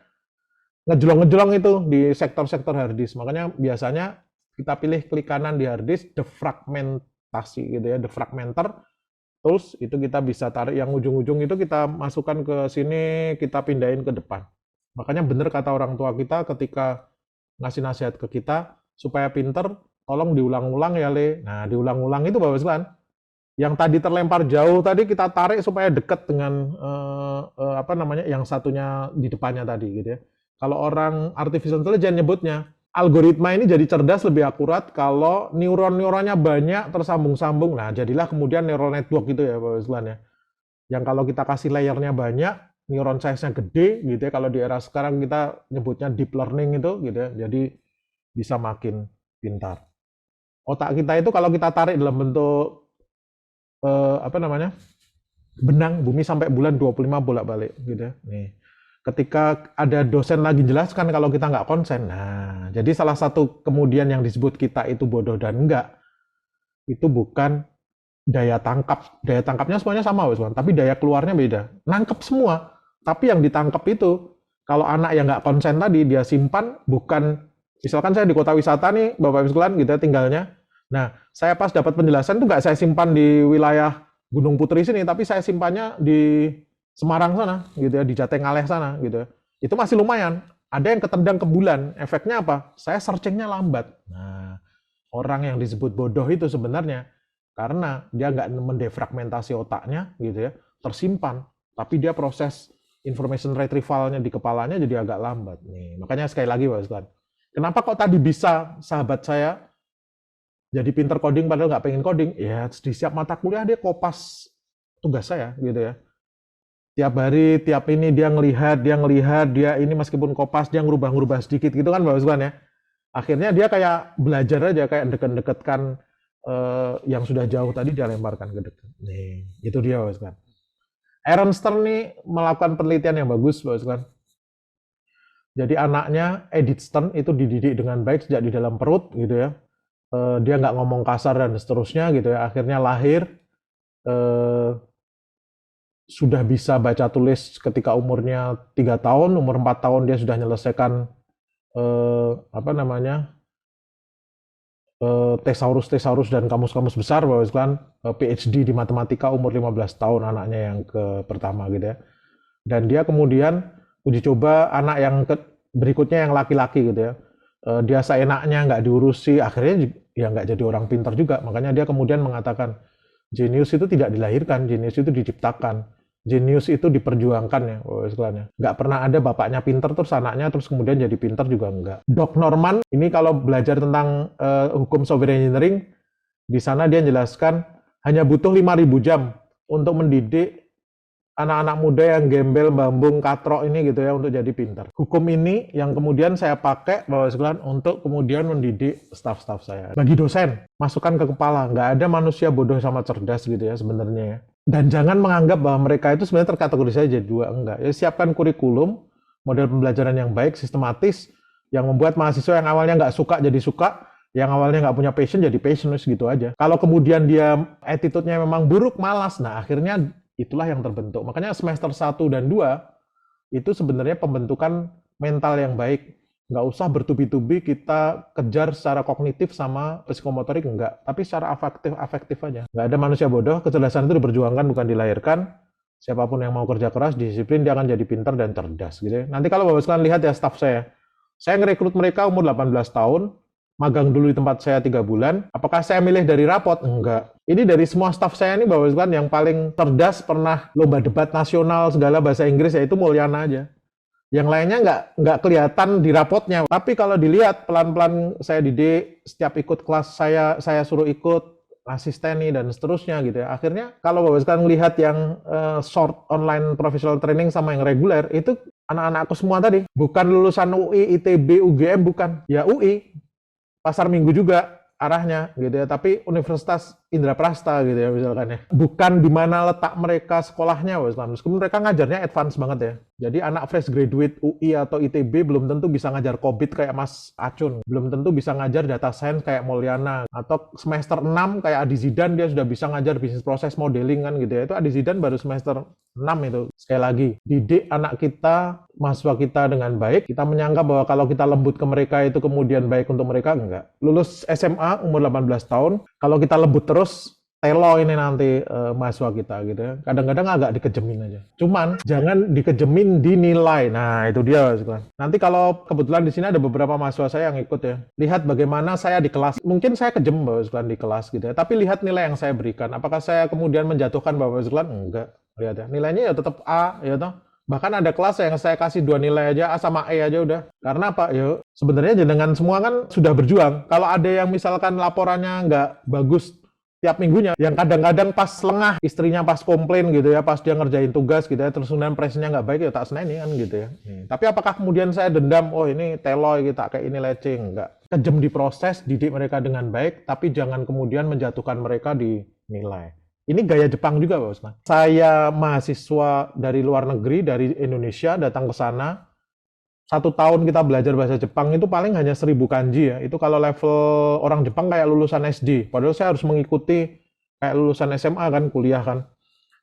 ngejolong-ngejolong itu di sektor-sektor hard disk. Makanya biasanya kita pilih klik kanan di hard disk, defragmentasi gitu ya, defragmenter. Terus itu kita bisa tarik yang ujung-ujung itu, kita masukkan ke sini, kita pindahin ke depan. Makanya benar kata orang tua kita ketika ngasih nasihat ke kita, supaya pinter, tolong diulang-ulang ya Le. Nah, diulang-ulang itu Bapak sekalian, Yang tadi terlempar jauh tadi kita tarik supaya dekat dengan apa namanya yang satunya di depannya tadi gitu ya. Kalau orang artificial intelligence nyebutnya algoritma ini jadi cerdas lebih akurat kalau neuron-neuronnya banyak tersambung-sambung. Nah, jadilah kemudian neural network gitu ya Pak Wislan ya. Yang kalau kita kasih layernya banyak, neuron size-nya gede gitu ya. Kalau di era sekarang kita nyebutnya deep learning itu gitu ya. Jadi bisa makin pintar. Otak kita itu kalau kita tarik dalam bentuk apa namanya? Benang bumi sampai bulan 25 bolak-balik gitu ya. Nih. Ketika ada dosen lagi jelaskan kalau kita nggak konsen. Nah, jadi salah satu kemudian yang disebut kita itu bodoh dan enggak itu bukan daya tangkap. Daya tangkapnya semuanya sama, tapi daya keluarnya beda. Nangkep semua. Tapi yang ditangkap itu kalau anak yang nggak konsen tadi dia simpan bukan misalkan saya di kota wisata nih Bapak Ibu sekalian gitu ya, tinggalnya. Nah, saya pas dapat penjelasan itu nggak saya simpan di wilayah Gunung Putri sini, tapi saya simpannya di Semarang sana, gitu ya, di Jatengaleh sana, gitu ya. Itu masih lumayan. Ada yang ketendang ke bulan. Efeknya apa? Saya searchingnya lambat. Nah, orang yang disebut bodoh itu sebenarnya karena dia nggak mendefragmentasi otaknya, gitu ya, tersimpan. Tapi dia proses information retrieval-nya di kepalanya jadi agak lambat. Nih, makanya sekali lagi, Pak Ustaz. Kenapa kok tadi bisa sahabat saya jadi pinter coding padahal nggak pengen coding? Ya, di setiap mata kuliah dia kopas tugas saya, gitu ya. Tiap hari, tiap ini dia ngelihat, dia ini meskipun kopas, dia ngerubah-ngerubah sedikit gitu kan, Mbak Usman ya. Akhirnya dia kayak belajar aja, kayak deket-deketkan yang sudah jauh tadi dia lemparkan ke dekat. Nih, itu dia, Mbak Usman. Aaron Stern nih melakukan penelitian yang bagus, Mbak Usman. Jadi anaknya, Edith Stern, itu dididik dengan baik sejak di dalam perut, gitu ya. Dia nggak ngomong kasar dan seterusnya, gitu ya. Akhirnya lahir, sudah bisa baca tulis ketika umurnya 3 tahun, umur 4 tahun dia sudah menyelesaikan apa namanya? Thesaurus dan kamus-kamus besar, bahkan PhD di matematika umur 15 tahun anaknya yang ke pertama gitu ya. Dan dia kemudian uji coba anak yang berikutnya yang laki-laki gitu ya. Dia seenaknya nggak diurusi, akhirnya ya nggak jadi orang pintar juga. Makanya dia kemudian mengatakan jenius itu tidak dilahirkan, jenius itu diciptakan. Jenius itu diperjuangkan ya, istilahnya. Nggak pernah ada bapaknya pinter terus anaknya terus kemudian jadi pinter juga enggak. Doc Norman ini kalau belajar tentang hukum software engineering, di sana dia jelaskan hanya butuh 5.000 jam untuk mendidik anak-anak muda yang gembel, bambung, katrok ini gitu ya untuk jadi pintar. Hukum ini yang kemudian saya pakai Bapak sekalian untuk kemudian mendidik staf-staf saya. Bagi dosen, masukkan ke kepala, nggak ada manusia bodoh sama cerdas gitu ya sebenarnya ya. Dan jangan menganggap bahwa mereka itu sebenarnya terkategorisasi jadi dua, enggak. Ya, siapkan kurikulum, model pembelajaran yang baik, sistematis, yang membuat mahasiswa yang awalnya nggak suka jadi suka, yang awalnya nggak punya passion jadi passionate gitu aja. Kalau kemudian dia attitude-nya memang buruk, malas, nah akhirnya itulah yang terbentuk. Makanya semester 1 dan 2 itu sebenarnya pembentukan mental yang baik. Nggak usah bertubi-tubi kita kejar secara kognitif sama psikomotorik, enggak. Tapi secara afektif aja. Nggak ada manusia bodoh, kecerdasan itu diperjuangkan bukan dilahirkan. Siapapun yang mau kerja keras, disiplin, dia akan jadi pintar dan cerdas. Gitu ya. Nanti kalau Bapak sekalian lihat ya staff saya ngerekrut mereka umur 18 tahun, magang dulu di tempat saya 3 bulan. Apakah saya milih dari rapot? Enggak. Ini dari semua staff saya nih Bapak sekalian yang paling cerdas, pernah lomba debat nasional segala bahasa Inggris, yaitu Mulyana aja. Yang lainnya nggak kelihatan di rapotnya. Tapi kalau dilihat pelan-pelan saya didik, setiap ikut kelas saya suruh ikut, asisteni dan seterusnya gitu ya. Akhirnya kalau Bapak sekalian lihat yang short online professional training sama yang reguler, itu anak-anakku semua tadi. Bukan lulusan UI, ITB, UGM, bukan. Ya UI, Pasar Minggu juga arahnya gitu ya, tapi Universitas Indraprasta gitu ya misalkan ya. Bukan di mana letak mereka sekolahnya, meskipun mereka ngajarnya advance banget ya. Jadi anak fresh graduate UI atau ITB belum tentu bisa ngajar COVID kayak Mas Acun, belum tentu bisa ngajar data science kayak Mulyana, atau semester 6 kayak Adi Zidan dia sudah bisa ngajar bisnis proses modeling kan gitu ya. Itu Adi Zidan baru semester 6 itu. Sekali lagi, didik anak kita, mahasiswa kita dengan baik. Kita menyangka bahwa kalau kita lembut ke mereka itu kemudian baik untuk mereka, enggak. Lulus SMA umur 18 tahun, kalau kita lembut terus, telo ini nanti mahasiswa kita gitu ya. Kadang-kadang agak dikejemin aja. Cuman jangan dikejemin di nilai. Nah, itu dia Mas Iklan. Nanti kalau kebetulan di sini ada beberapa mahasiswa saya yang ikut ya. Lihat bagaimana saya di kelas. Mungkin saya kejem Mas Iklan di kelas gitu ya. Tapi lihat nilai yang saya berikan. Apakah saya kemudian menjatuhkan Bapak Iklan? Enggak. Lihat ya. Nilainya ya tetap A ya toh. Bahkan ada kelas yang saya kasih 2 nilai aja, A sama E aja udah. Karena apa? Ya sebenarnya jenengan semua kan sudah berjuang. Kalau ada yang misalkan laporannya nggak bagus tiap minggunya, yang kadang-kadang pas lengah, istrinya pas komplain gitu ya, pas dia ngerjain tugas gitu ya, terus kemudian presnya nggak baik, ya tak seneni kan gitu ya. Tapi apakah kemudian saya dendam, oh ini teloy kita kayak ini lecing? Enggak. Kejem diproses, didik mereka dengan baik, tapi jangan kemudian menjatuhkan mereka di nilai. Ini gaya Jepang juga Pak Usman. Saya mahasiswa dari luar negeri, dari Indonesia, datang ke sana, 1 tahun kita belajar bahasa Jepang itu paling hanya 1000 kanji ya. Itu kalau level orang Jepang kayak lulusan SD. Padahal saya harus mengikuti kayak lulusan SMA kan, kuliah kan.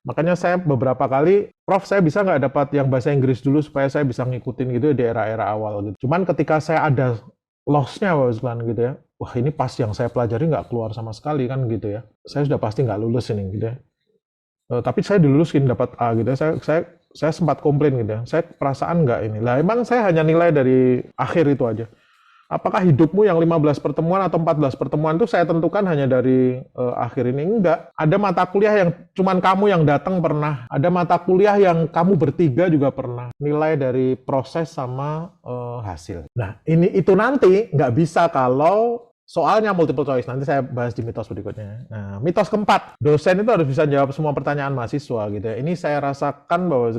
Makanya saya beberapa kali, Prof saya bisa nggak dapat yang bahasa Inggris dulu supaya saya bisa ngikutin gitu di era-era awal gitu. Cuman ketika saya ada loss-nya Pak gitu ya. Wah ini pas yang saya pelajari nggak keluar sama sekali kan gitu ya. Saya sudah pasti nggak lulus ini gitu ya. Tapi saya diluluskin dapat A gitu ya. Saya sempat komplain gitu ya. Saya perasaan nggak ini. Lah emang saya hanya nilai dari akhir itu aja. Apakah hidupmu yang 15 pertemuan atau 14 pertemuan itu saya tentukan hanya dari akhir ini? Enggak. Ada mata kuliah yang cuman kamu yang datang pernah. Ada mata kuliah yang kamu bertiga juga pernah. Nilai dari proses sama hasil. Nah, itu nanti nggak bisa kalau soalnya multiple choice. Nanti saya bahas di mitos berikutnya. Nah, mitos keempat. Dosen itu harus bisa jawab semua pertanyaan mahasiswa gitu ya. Ini saya rasakan bahwa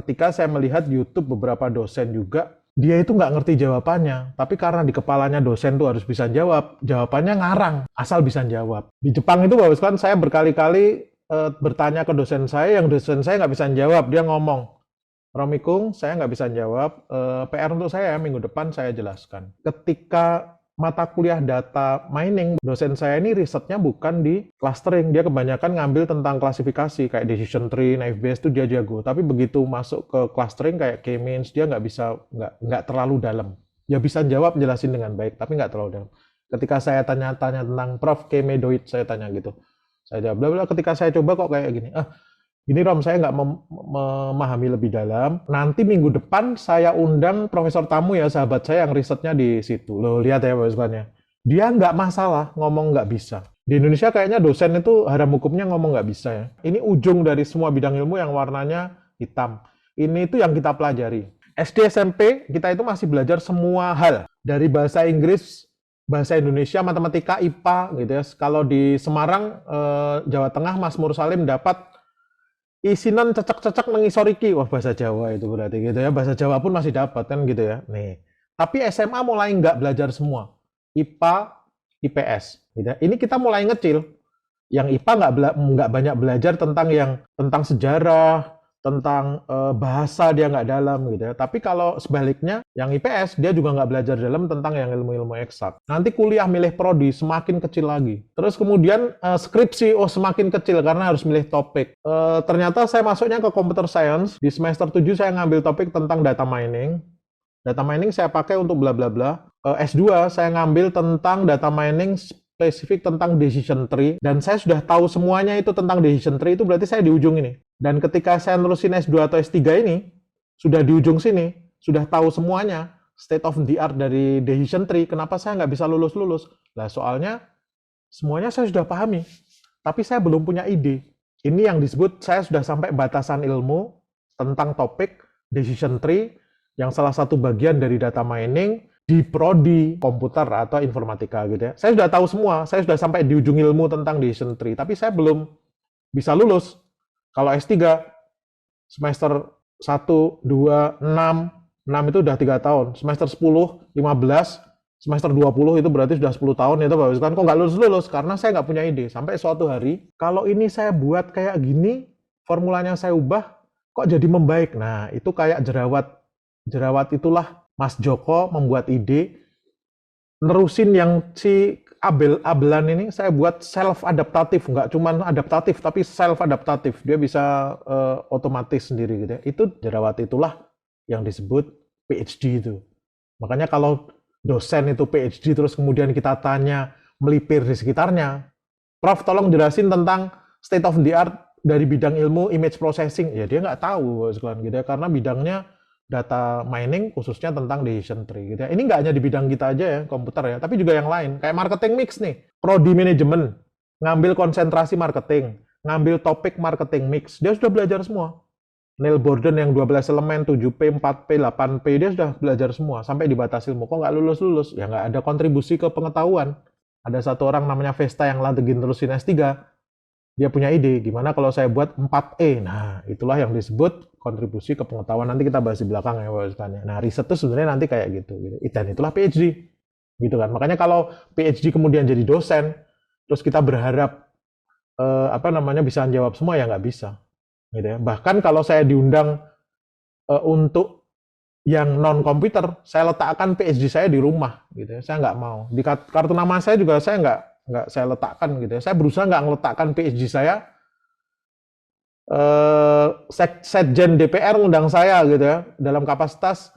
ketika saya melihat YouTube beberapa dosen juga, dia itu nggak ngerti jawabannya, tapi karena di kepalanya dosen tuh harus bisa jawab, jawabannya ngarang, asal bisa jawab. Di Jepang itu Bapak sekalian, saya berkali-kali bertanya ke dosen saya, yang dosen saya nggak bisa jawab, dia ngomong, Romikung, saya nggak bisa jawab, PR untuk saya minggu depan saya jelaskan. Ketika mata kuliah data mining, dosen saya ini risetnya bukan di clustering, dia kebanyakan ngambil tentang klasifikasi, kayak decision tree, naive Bayes itu dia jago, tapi begitu masuk ke clustering kayak K-means, dia nggak bisa, nggak terlalu dalam. Dia bisa jawab, jelasin dengan baik, tapi nggak terlalu dalam. Ketika saya tanya-tanya tentang Prof. K-medoid, saya tanya gitu. Saya jawab, bla ketika saya coba kok kayak gini, ini Rom, saya nggak memahami lebih dalam. Nanti minggu depan saya undang profesor tamu ya, sahabat saya yang risetnya di situ. Loh, lihat ya Pak Usman ya. Dia nggak masalah ngomong nggak bisa. Di Indonesia kayaknya dosen itu haram hukumnya ngomong nggak bisa ya. Ini ujung dari semua bidang ilmu yang warnanya hitam. Ini itu yang kita pelajari. SD, SMP, kita itu masih belajar semua hal. Dari bahasa Inggris, bahasa Indonesia, matematika, IPA gitu ya. Kalau di Semarang, Jawa Tengah, Mas Mursalim dapat isinan cecek-cecek mengisoriki, wah bahasa Jawa itu berarti gitu ya, bahasa Jawa pun masih dapat kan gitu ya. Nih, tapi SMA mulai nggak belajar semua, IPA, IPS. Gitu ya. Ini kita mulai ngecil. Yang IPA nggak banyak belajar tentang sejarah, tentang bahasa dia nggak dalam gitu ya. Tapi kalau sebaliknya, yang IPS dia juga nggak belajar dalam tentang yang ilmu-ilmu eksak. Nanti kuliah milih prodi semakin kecil lagi. Terus kemudian skripsi semakin kecil karena harus milih topik. Ternyata saya masuknya ke computer science. Di semester 7 saya ngambil topik tentang data mining. Data mining saya pakai untuk bla bla bla. S2 saya ngambil tentang data mining spesifik tentang decision tree, dan saya sudah tahu semuanya itu tentang decision tree, itu berarti saya di ujung ini. Dan ketika saya nerusin S2 atau S3 ini, sudah di ujung sini, sudah tahu semuanya, state of the art dari decision tree, kenapa saya nggak bisa lulus-lulus? Lah soalnya, semuanya saya sudah pahami, tapi saya belum punya ide. Ini yang disebut, saya sudah sampai batasan ilmu tentang topik decision tree, yang salah satu bagian dari data mining, di prodi komputer atau informatika gitu ya. Saya sudah tahu semua, saya sudah sampai di ujung ilmu tentang decision tree, tapi saya belum bisa lulus. Kalau S3 semester 1, 2, 6 itu udah 3 tahun. Semester 10, 15, semester 20 itu berarti sudah 10 tahun itu Bapak kan kok nggak lulus-lulus karena saya nggak punya ide. Sampai suatu hari, kalau ini saya buat kayak gini, formulanya saya ubah, kok jadi membaik. Nah, itu kayak jerawat. Jerawat itulah Mas Joko membuat ide, nerusin yang si Abelan ini saya buat self-adaptatif, nggak cuma adaptatif, tapi self-adaptatif. Dia bisa otomatis sendiri gitu ya. Itu jerawat itulah yang disebut PhD itu. Makanya kalau dosen itu PhD terus kemudian kita tanya melipir di sekitarnya, Prof, tolong jelasin tentang state of the art dari bidang ilmu image processing. Ya dia nggak tahu sekalian gitu ya, karena bidangnya data mining khususnya tentang decision tree gitu ya. Ini nggak hanya di bidang kita aja ya, komputer ya, tapi juga yang lain. Kayak marketing mix nih, prodi manajemen, ngambil konsentrasi marketing, ngambil topik marketing mix, dia sudah belajar semua. Neil Borden yang 12 elemen, 7P, 4P, 8P, dia sudah belajar semua, sampai dibatasi ilmu. Kok nggak lulus-lulus? Ya nggak ada kontribusi ke pengetahuan. Ada satu orang namanya Vesta yang lantegin terusin S3, dia punya ide, gimana kalau saya buat 4E? Nah, itulah yang disebut kontribusi ke pengetahuan. Nanti kita bahas di belakang ya, Pak. Nah, riset itu sebenarnya nanti kayak gitu. Dan itulah PhD. Gitu kan. Makanya kalau PhD kemudian jadi dosen, terus kita berharap bisa jawab semua, ya nggak bisa. Gitu ya. Bahkan kalau saya diundang untuk yang non komputer, saya letakkan PhD saya di rumah, gitu ya. Saya nggak mau. Di kartu nama saya juga saya nggak saya letakkan, gitu ya. Saya berusaha nggak meletakkan PhD saya. Sekjen DPR undang saya, gitu ya, dalam kapasitas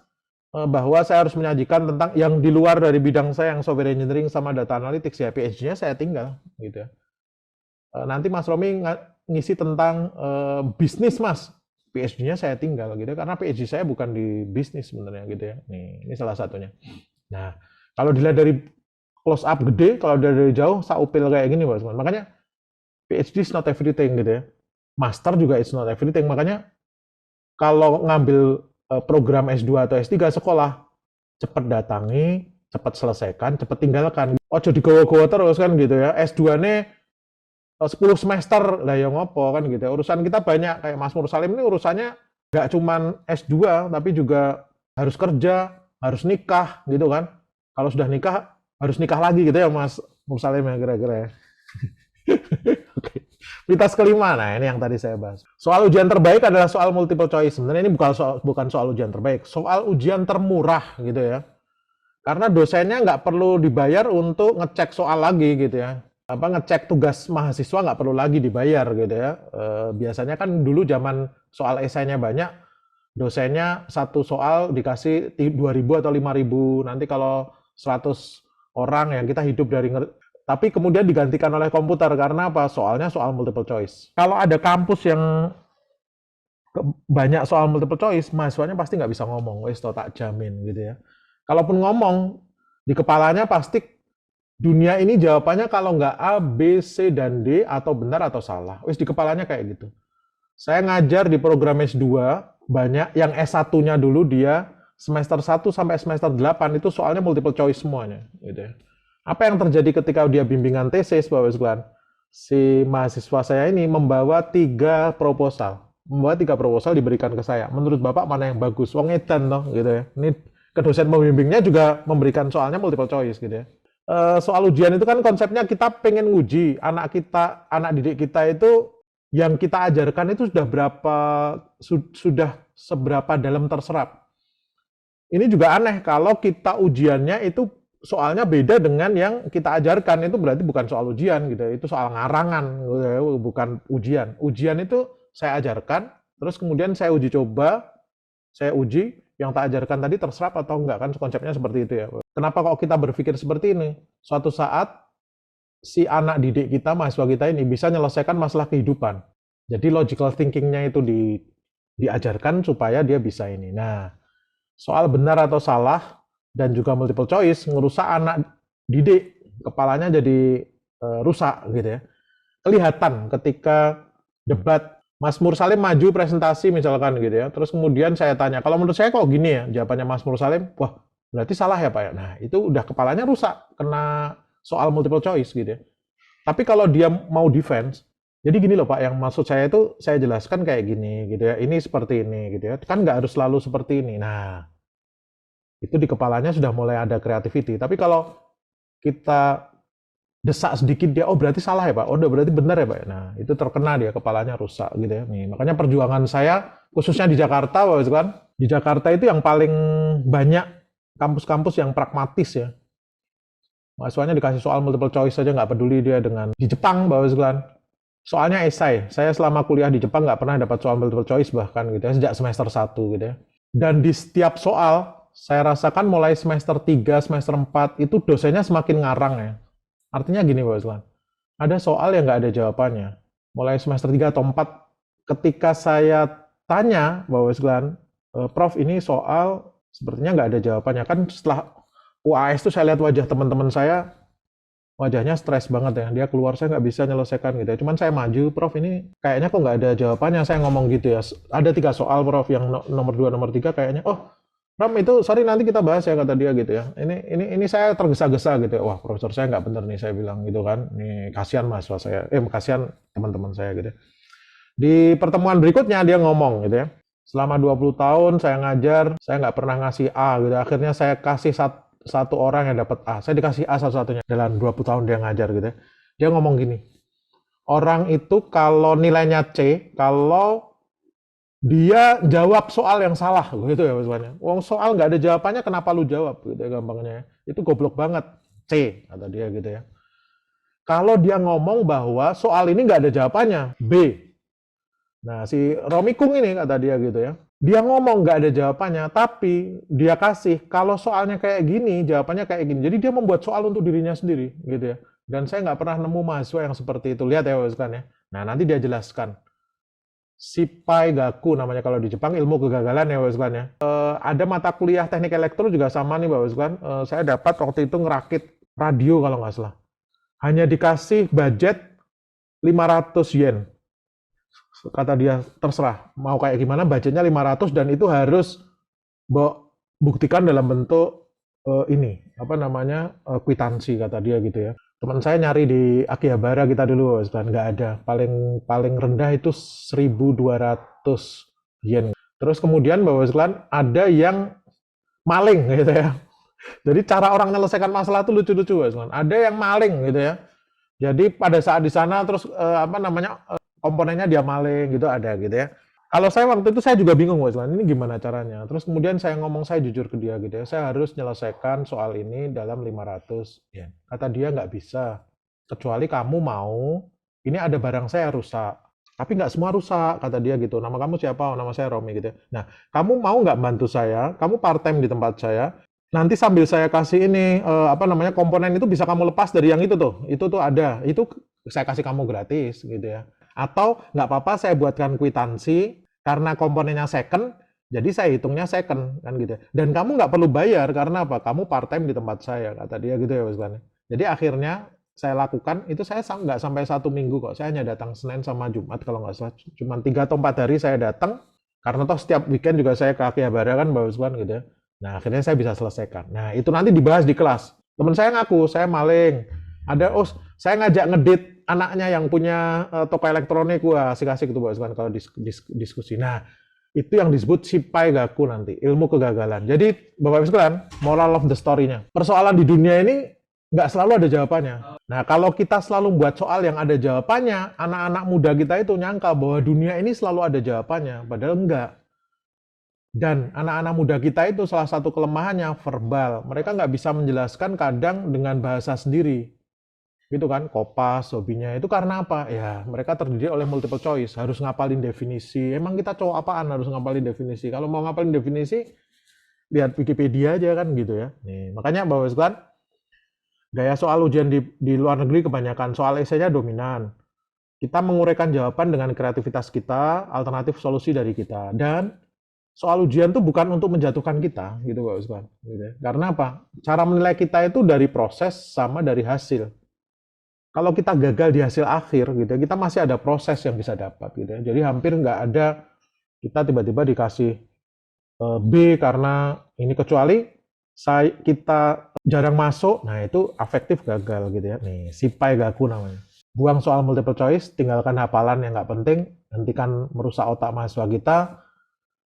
bahwa saya harus menyajikan tentang yang di luar dari bidang saya yang software engineering sama data analytics, ya PhD-nya saya tinggal, gitu ya. Nanti Mas Romi ngisi tentang bisnis, Mas. PhD-nya saya tinggal gitu karena PhD saya bukan di bisnis sebenarnya gitu ya. Nih, ini salah satunya. Nah, kalau dilihat dari close up gede, kalau dari jauh saupil kayak gini, Mas. Makanya PhD is not everything gitu ya. Master juga is not everything. Makanya kalau ngambil program S2 atau S3 sekolah, cepat datangi, cepat selesaikan, cepat tinggalkan. Ojo digowo-gowo terus kan gitu ya. S2-nya 10 semester lah ya ngopo kan gitu. Urusan kita banyak, kayak Mas Mursalim ini urusannya nggak cuman S2 tapi juga harus kerja, harus nikah gitu kan. Kalau sudah nikah harus nikah lagi gitu ya Mas Mursalim ya kira-kira ya. Oke. Mitos kelima, nah ini yang tadi saya bahas. Soal ujian terbaik adalah soal multiple choice. Sebenarnya ini bukan soal ujian terbaik, soal ujian termurah gitu ya. Karena dosennya nggak perlu dibayar untuk ngecek soal lagi gitu ya. Ngecek tugas mahasiswa nggak perlu lagi dibayar gitu ya. Biasanya kan dulu zaman soal esainya banyak, dosennya satu soal dikasih 2.000 atau 5.000. Nanti kalau 100 orang yang kita hidup dari tapi kemudian digantikan oleh komputer karena apa? Soalnya soal multiple choice. Kalau ada kampus yang banyak soal multiple choice, mahasiswanya pasti nggak bisa ngomong, wis tak jamin gitu ya. Kalaupun ngomong, di kepalanya pasti dunia ini jawabannya kalau nggak A, B, C, dan D, atau benar atau salah. Wis di kepalanya kayak gitu. Saya ngajar di program S2, banyak yang S1-nya dulu dia semester 1 sampai semester 8 itu soalnya multiple choice semuanya. Gitu ya. Apa yang terjadi ketika dia bimbingan tesis, Bapak sekalian? Si mahasiswa saya ini membawa 3 proposal. Membawa 3 proposal diberikan ke saya. Menurut Bapak mana yang bagus? Wong edan toh, gitu ya. Ini ke dosen pembimbingnya juga memberikan soalnya multiple choice gitu ya. Soal ujian itu kan konsepnya kita pengen nguji anak didik kita itu yang kita ajarkan itu sudah seberapa dalam terserap. Ini juga aneh kalau kita ujiannya itu soalnya beda dengan yang kita ajarkan, itu berarti bukan soal ujian gitu, itu soal ngarangan, bukan ujian. Ujian itu saya ajarkan, terus kemudian saya uji coba, saya uji yang tak ajarkan tadi terserap atau enggak, kan konsepnya seperti itu ya. Kenapa kok kita berpikir seperti ini? Suatu saat si anak didik kita, mahasiswa kita ini bisa menyelesaikan masalah kehidupan. Jadi logical thinking-nya itu diajarkan supaya dia bisa ini. Nah, soal benar atau salah dan juga multiple choice ngerusak anak didik, kepalanya jadi rusak gitu ya. Kelihatan ketika debat Mas Mursalim maju presentasi misalkan gitu ya, terus kemudian saya tanya, kalau menurut saya kok gini ya, jawabannya Mas Mursalim, wah berarti salah ya Pak ya. Nah itu udah kepalanya rusak, kena soal multiple choice gitu ya. Tapi kalau dia mau defense, jadi gini loh Pak, yang maksud saya itu saya jelaskan kayak gini gitu ya, ini seperti ini gitu ya, kan nggak harus selalu seperti ini. Nah itu di kepalanya sudah mulai ada creativity. Tapi kalau kita desak sedikit dia, oh berarti salah ya Pak, oh berarti benar ya Pak. Nah itu terkena dia, kepalanya rusak gitu ya. Nih, makanya perjuangan saya, khususnya di Jakarta, Bapak kan, di Jakarta itu yang paling banyak kampus-kampus yang pragmatis ya. Mahasiswanya dikasih soal multiple choice saja nggak peduli dia dengan. Di Jepang, Bapak sekalian, soalnya esai. Saya selama kuliah di Jepang nggak pernah dapat soal multiple choice bahkan gitu ya, sejak semester 1 gitu ya. Dan di setiap soal, saya rasakan mulai semester 3, semester 4, itu dosennya semakin ngarang ya. Artinya gini Bapak sekalian, ada soal yang nggak ada jawabannya. Mulai semester 3 atau 4, ketika saya tanya bahwa sekalian, Prof ini soal sepertinya nggak ada jawabannya. Kan setelah UAS tuh saya lihat wajah teman-teman saya, wajahnya stres banget ya. Dia keluar, saya nggak bisa nyelesaikan gitu ya. Cuman saya maju, Prof ini kayaknya kok nggak ada jawabannya. Saya ngomong gitu ya. Ada 3 soal, Prof. Yang nomor 2, nomor 3 kayaknya, oh Ram itu, sorry nanti kita bahas ya, kata dia gitu ya. Ini saya tergesa-gesa gitu ya. Wah, profesor saya nggak bener nih, saya bilang gitu kan. Nih kasihan mahasiswa saya, kasihan teman-teman saya gitu ya. Di pertemuan berikutnya dia ngomong gitu ya. Selama 20 tahun saya ngajar, saya nggak pernah ngasih A gitu. Akhirnya saya kasih satu orang yang dapat A. Saya dikasih A satu-satunya dalam 20 tahun dia ngajar gitu ya. Dia ngomong gini, orang itu kalau nilainya C, kalau dia jawab soal yang salah gitu ya maksudnya. Wong soal nggak ada jawabannya, kenapa lu jawab gitu ya gampangnya. Itu goblok banget. C kata dia gitu ya. Kalau dia ngomong bahwa soal ini nggak ada jawabannya, B. Nah si Romi Kung ini kata dia gitu ya. Dia ngomong nggak ada jawabannya, tapi dia kasih kalau soalnya kayak gini, jawabannya kayak gini. Jadi dia membuat soal untuk dirinya sendiri gitu ya. Dan saya nggak pernah nemu mahasiswa yang seperti itu. Lihat ya kan ya. Nah nanti dia jelaskan. Shipai Gaku namanya kalau di Jepang, ilmu kegagalan ya Bapak ya. Ada mata kuliah teknik elektro juga sama nih Bapak. Saya dapat waktu itu ngerakit radio kalau nggak salah. Hanya dikasih budget 500 yen. Kata dia, terserah mau kayak gimana, budgetnya 500 dan itu harus buktikan dalam bentuk ini apa namanya kwitansi kata dia gitu ya. Teman saya nyari di Akihabara kita dulu, nggak ada. Paling rendah itu 1.200 yen. Terus kemudian Bapak sekalian ada yang maling gitu ya. Jadi cara orang menyelesaikan masalah itu lucu-lucu Bapak. Ada yang maling gitu ya. Jadi pada saat di sana terus komponennya dia maling gitu ada gitu ya. Kalau saya waktu itu saya juga bingung Bapak, ini gimana caranya. Terus kemudian saya ngomong, saya jujur ke dia gitu ya, saya harus menyelesaikan soal ini dalam 500 yen. Kata dia nggak bisa, kecuali kamu mau, ini ada barang saya rusak. Tapi nggak semua rusak, kata dia gitu. Nama kamu siapa? Oh, nama saya Romi gitu ya. Nah, kamu mau nggak bantu saya? Kamu part time di tempat saya. Nanti sambil saya kasih ini, komponen itu bisa kamu lepas dari yang itu tuh. Itu tuh ada, itu saya kasih kamu gratis gitu ya. Atau nggak apa-apa saya buatkan kwitansi, karena komponennya second, jadi saya hitungnya second kan gitu. Dan kamu nggak perlu bayar karena apa? Kamu part time di tempat saya kata dia gitu ya Mas. Jadi akhirnya saya lakukan itu, saya nggak sampai 1 minggu kok. Saya hanya datang Senin sama Jumat kalau nggak salah. Cuma 3 atau 4 hari saya datang karena toh setiap weekend juga saya ke Akihabara kan Mas gitu ya. Nah akhirnya saya bisa selesaikan. Nah itu nanti dibahas di kelas. Teman saya ngaku saya maling. Ada saya ngajak ngedit anaknya yang punya toko elektronik, gua asik-asik itu Bapak kalau diskusi. Nah, itu yang disebut Shipai Gaku nanti, ilmu kegagalan. Jadi Bapak Ibu sekalian, moral of the story-nya. Persoalan di dunia ini nggak selalu ada jawabannya. Nah, kalau kita selalu buat soal yang ada jawabannya, anak-anak muda kita itu nyangka bahwa dunia ini selalu ada jawabannya, padahal enggak. Dan anak-anak muda kita itu salah satu kelemahannya verbal. Mereka nggak bisa menjelaskan kadang dengan bahasa sendiri. Gitu kan, kopas, hobinya itu karena apa? Ya, mereka terdidik oleh multiple choice, harus ngapalin definisi. Emang kita cowok apaan harus ngapalin definisi? Kalau mau ngapalin definisi, lihat Wikipedia aja kan gitu ya. Nih, makanya Bapak sekalian, gaya soal ujian di luar negeri kebanyakan soal esainya dominan. Kita menguraikan jawaban dengan kreativitas kita, alternatif solusi dari kita. Dan soal ujian itu bukan untuk menjatuhkan kita, gitu Bapak sekalian. Gitu ya. Karena apa? Cara menilai kita itu dari proses sama dari hasil. Kalau kita gagal di hasil akhir gitu, kita masih ada proses yang bisa dapat gitu ya. Jadi hampir nggak ada kita tiba-tiba dikasih B karena ini, kecuali kita jarang masuk, nah itu afektif gagal gitu ya. Nih, Shipai Gaku namanya. Buang soal multiple choice, tinggalkan hafalan yang nggak penting, hentikan merusak otak mahasiswa kita,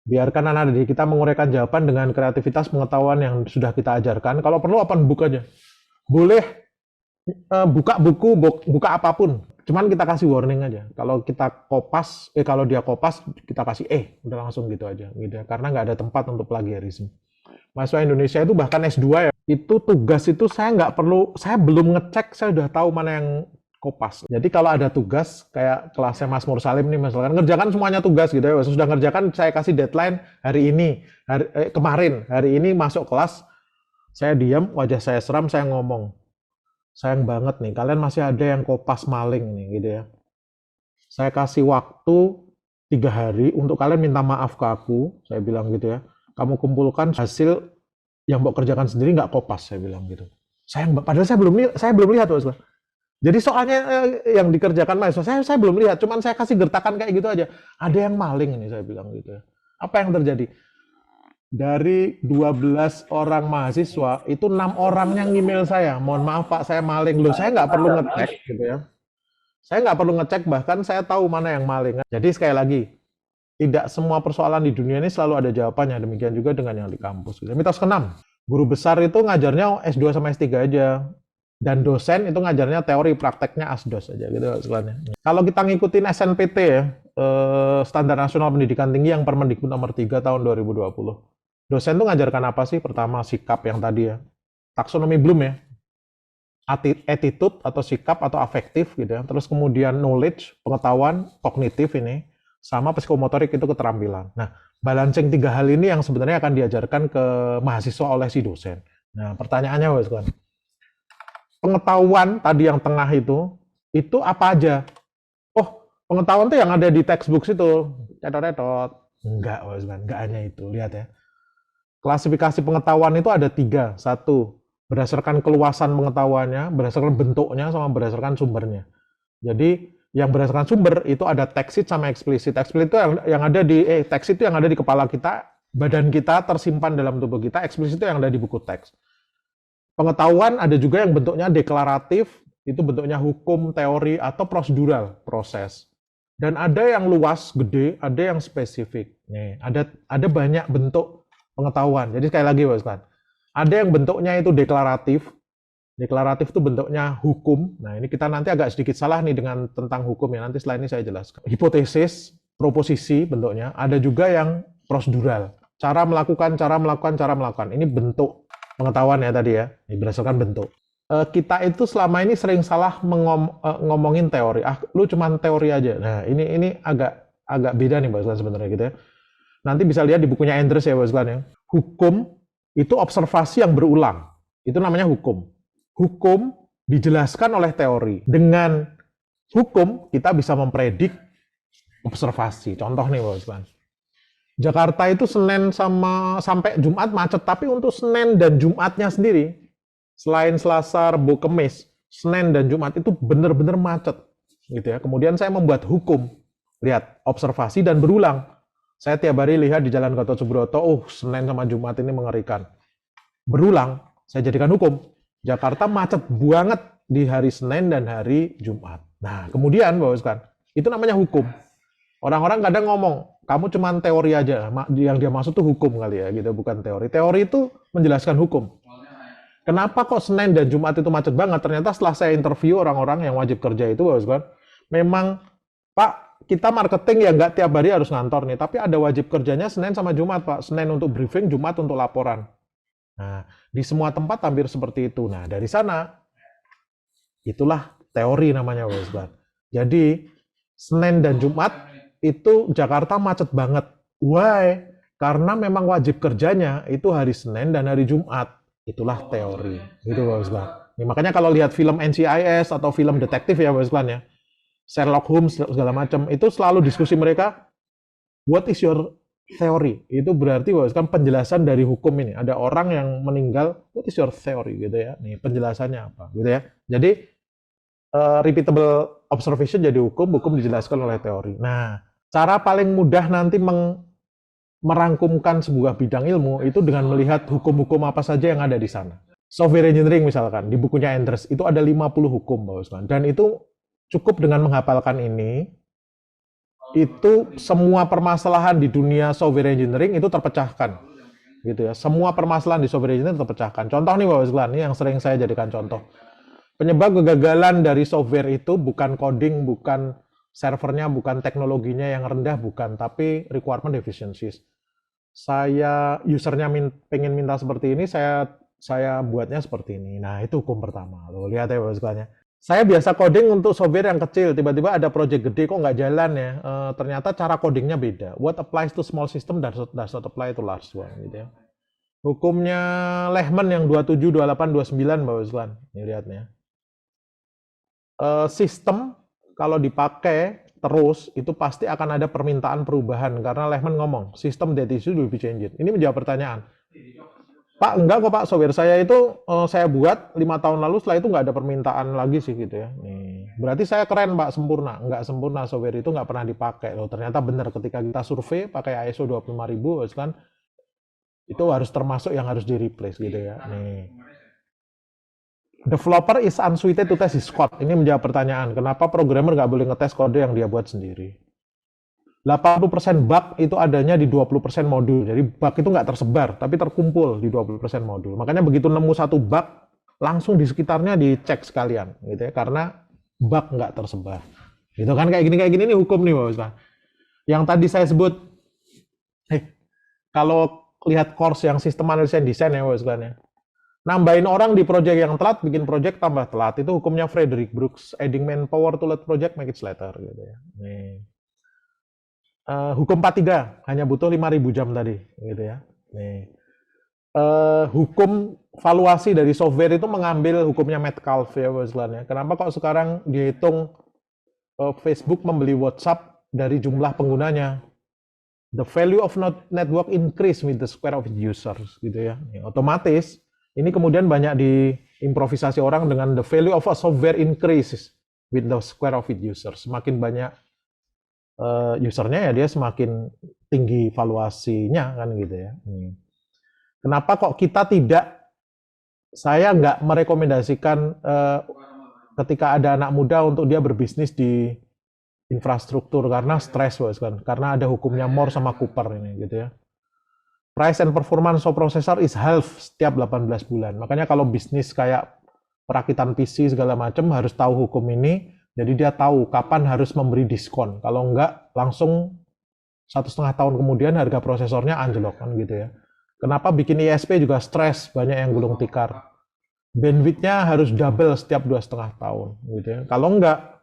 biarkan anak didik kita menguraikan jawaban dengan kreativitas pengetahuan yang sudah kita ajarkan. Kalau perlu open book aja. Boleh buka buku, buka apapun. Cuman kita kasih warning aja. Kalau kita kopas, kalau dia kopas, kita kasih udah langsung gitu aja. Gitu ya. Karena nggak ada tempat untuk plagiarisme. Mahasiswa Indonesia itu bahkan S2 ya, itu tugas itu saya nggak perlu, saya belum ngecek, saya udah tahu mana yang kopas. Jadi kalau ada tugas, kayak kelasnya Mas Mursalim nih, misalkan ngerjakan semuanya tugas gitu ya. Sudah ngerjakan, saya kasih deadline hari ini, kemarin, hari ini masuk kelas, saya diam, wajah saya seram, saya ngomong. sayang banget nih, kalian masih ada yang kopas maling nih, gitu ya. Saya kasih waktu 3 hari untuk kalian minta maaf ke aku, saya bilang gitu ya. Kamu kumpulkan hasil yang mau kerjakan sendiri nggak kopas, saya bilang gitu. Sayang, padahal saya belum lihat, Bos. Jadi soalnya yang dikerjakan mahasiswa saya belum lihat, cuman saya kasih gertakan kayak gitu aja. Ada yang maling ini, saya bilang gitu ya. Apa yang terjadi? Dari 12 orang mahasiswa, itu 6 orang yang email saya. Mohon maaf Pak, saya maling. Loh, saya nggak perlu ngecek gitu ya. Saya nggak perlu ngecek, bahkan saya tahu mana yang maling. Jadi sekali lagi, tidak semua persoalan di dunia ini selalu ada jawabannya. Demikian juga dengan yang di kampus. Mitos ke-6, guru besar itu ngajarnya S2 sama S3 aja. Dan dosen itu ngajarnya teori, prakteknya asdos aja gitu sebenarnya. Kalau kita ngikutin SNPT ya, Standar Nasional Pendidikan Tinggi yang Permendikbud nomor 3 tahun 2020. Dosen tuh ngajarkan apa sih? Pertama sikap yang tadi ya. Taksonomi Bloom ya. Attitude atau sikap atau afektif gitu ya. Terus kemudian knowledge, pengetahuan, kognitif ini, sama psikomotorik itu keterampilan. Nah, balancing 3 hal ini yang sebenarnya akan diajarkan ke mahasiswa oleh si dosen. Nah, pertanyaannya Mas kan, pengetahuan tadi yang tengah itu apa aja? Oh, pengetahuan tuh yang ada di textbook itu, cetot-cetot. Enggak, Mas kan, enggak hanya itu. Lihat ya. Klasifikasi pengetahuan itu ada 3. 1, berdasarkan keluasan pengetahuannya, berdasarkan bentuknya, sama berdasarkan sumbernya. Jadi, yang berdasarkan sumber itu ada text sama eksplisit. Eksplisit itu yang ada di text itu yang ada di kepala kita, badan kita tersimpan dalam tubuh kita, eksplisit itu yang ada di buku teks. Pengetahuan ada juga yang bentuknya deklaratif, itu bentuknya hukum, teori, atau prosedural, proses. Dan ada yang luas, gede, ada yang spesifik. Nih, ada banyak bentuk pengetahuan. Jadi sekali lagi, Bos kan, ada yang bentuknya itu deklaratif. Deklaratif itu bentuknya hukum. Nah, ini kita nanti agak sedikit salah nih dengan tentang hukum ya. Nanti setelah ini saya jelaskan. Hipotesis, proposisi bentuknya. Ada juga yang prosedural. Cara melakukan. Ini bentuk pengetahuan ya tadi ya. Ini berdasarkan bentuk. Kita itu selama ini sering salah ngomongin teori. Lu cuman teori aja. Nah, ini agak beda nih, Bos, sebenarnya gitu ya. Nanti bisa lihat di bukunya Andres ya, Bos ya. Hukum itu observasi yang berulang. Itu namanya hukum. Hukum dijelaskan oleh teori. Dengan hukum kita bisa mempredik observasi. Contoh nih, Bos. Jakarta itu Senin sampai Jumat macet, tapi untuk Senin dan Jumatnya sendiri, selain Selasa, Rabu, Kamis, Senin dan Jumat itu benar-benar macet, gitu ya. Kemudian saya membuat hukum, lihat observasi dan berulang. Saya tiap hari lihat di Jalan Gatot Subroto, Senin sama Jumat ini mengerikan. Berulang, saya jadikan hukum. Jakarta macet banget di hari Senin dan hari Jumat. Nah, kemudian, Bos kan, itu namanya hukum. Orang-orang kadang ngomong, kamu cuma teori aja, yang dia maksud tuh hukum kali ya, gitu, bukan teori. Teori itu menjelaskan hukum. Kenapa kok Senin dan Jumat itu macet banget? Ternyata setelah saya interview orang-orang yang wajib kerja itu, Bos kan, memang, Pak, kita marketing ya nggak tiap hari harus ngantor nih, tapi ada wajib kerjanya Senin sama Jumat, Pak. Senin untuk briefing, Jumat untuk laporan. Nah, di semua tempat hampir seperti itu. Nah, dari sana, itulah teori namanya, Bos. Jadi, Senin dan Jumat, itu Jakarta macet banget. Why? Karena memang wajib kerjanya itu hari Senin dan hari Jumat. Itulah teori. Gitu, Bos. Nah, makanya kalau lihat film NCIS atau film detektif ya, Bos ya, Sherlock Holmes segala macam, itu selalu diskusi mereka, what is your theory? Itu berarti kan penjelasan dari hukum ini. Ada orang yang meninggal, what is your theory gitu ya. Nih penjelasannya apa gitu ya. Jadi repeatable observation jadi hukum dijelaskan oleh teori. Nah, cara paling mudah nanti merangkumkan sebuah bidang ilmu itu dengan melihat hukum-hukum apa saja yang ada di sana. Software engineering misalkan, di bukunya Andres, itu ada 50 hukum, Bos. Dan itu cukup dengan menghafalkan ini, itu semua permasalahan di dunia software engineering itu terpecahkan. Gitu ya. Semua permasalahan di software engineering terpecahkan. Contoh nih, Bapak sekalian, ini yang sering saya jadikan contoh. Penyebab kegagalan dari software itu bukan coding, bukan servernya, bukan teknologinya yang rendah, bukan, tapi requirement deficiencies. Saya usernya pengen minta seperti ini, saya buatnya seperti ini. Nah, itu hukum pertama. Loh, lihat ya, Bapak sekalian. Saya biasa coding untuk software yang kecil, tiba-tiba ada project gede kok nggak jalan ya. Ternyata cara codingnya beda. What applies to small system does not apply to large one, gitu ya. Hukumnya Lehman yang 27, 28, 29, Bapak sekalian. Ini lihatnya. sistem kalau dipakai terus itu pasti akan ada permintaan perubahan karena Lehman ngomong sistem that issue will be changed. Ini menjawab pertanyaan. Pak, enggak kok Pak, software saya itu saya buat 5 tahun lalu, setelah itu nggak ada permintaan lagi sih gitu ya. Nih, berarti saya keren Pak, sempurna. Nggak sempurna, software itu nggak pernah dipakai. Loh, ternyata benar ketika kita survei pakai ISO 25000 kan itu harus termasuk yang harus di-replace gitu ya. Nih. Developer is unsuited to test his code. Ini menjawab pertanyaan, kenapa programmer nggak boleh ngetes kode yang dia buat sendiri. 80% bug itu adanya di 20% modul. Jadi bug itu nggak tersebar, tapi terkumpul di 20% modul. Makanya begitu nemu satu bug, langsung di sekitarnya dicek sekalian, gitu ya. Karena bug nggak tersebar. Gitu kan kayak gini nih hukum nih, Bapak Ustaz. Yang tadi saya sebut, kalau lihat course yang sistem analisa desain ya, Bapak Ustaz ya. Nambahin orang di project yang telat, bikin project tambah telat. Itu hukumnya Frederick Brooks. Adding manpower to late project make it later, gitu ya. Nih. Hukum 43 hanya butuh 5.000 jam tadi gitu ya. Nih. Hukum valuasi dari software itu mengambil hukumnya Metcalfe ya Bapak. Kenapa kok sekarang dihitung Facebook membeli WhatsApp dari jumlah penggunanya? The value of network increase with the square of users gitu ya. Otomatis ini kemudian banyak diimprovisasi orang dengan the value of a software increases with the square of users. Semakin banyak usernya ya dia semakin tinggi valuasinya kan gitu ya. Kenapa kok kita saya nggak merekomendasikan ketika ada anak muda untuk dia berbisnis di infrastruktur karena stres kan, karena ada hukumnya Moore sama Cooper ini gitu ya. Price and performance of processor is half setiap 18 bulan. Makanya kalau bisnis kayak perakitan PC segala macam harus tahu hukum ini. Jadi dia tahu kapan harus memberi diskon. Kalau enggak, langsung 1,5 tahun kemudian harga prosesornya anjlok kan gitu ya. Kenapa bikin ISP juga stres, banyak yang gulung tikar. Bandwidth-nya harus double setiap 2,5 tahun gitu ya. Kalau enggak,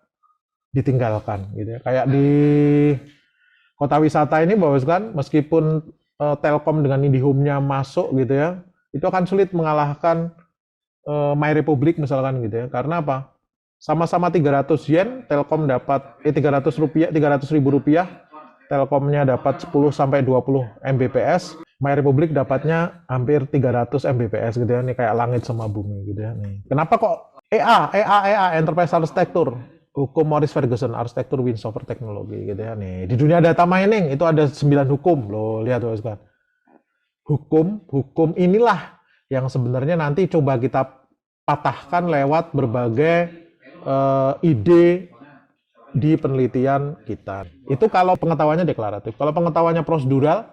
ditinggalkan gitu ya. Kayak di kota wisata ini Bapak kan, meskipun Telkom dengan IndiHome-nya masuk gitu ya, itu akan sulit mengalahkan My Republic misalkan gitu ya. Karena apa? Sama-sama 300 yen, Telkom dapat 300.000 rupiah, Telkomnya dapat 10 sampai 20 Mbps, My Republic dapatnya hampir 300 Mbps gitu ya. Ini kayak langit sama bumi gitu ya. Nih. Kenapa kok EA Enterprise Architecture, hukum Maurice Ferguson, Architecture wins over Technology gitu ya. Nih, di dunia data mining itu ada 9 hukum. Loh, lihat Bapak sekalian. Hukum inilah yang sebenarnya nanti coba kita patahkan lewat berbagai ide di penelitian kita. Itu kalau pengetahuannya deklaratif. Kalau pengetahuannya prosedural,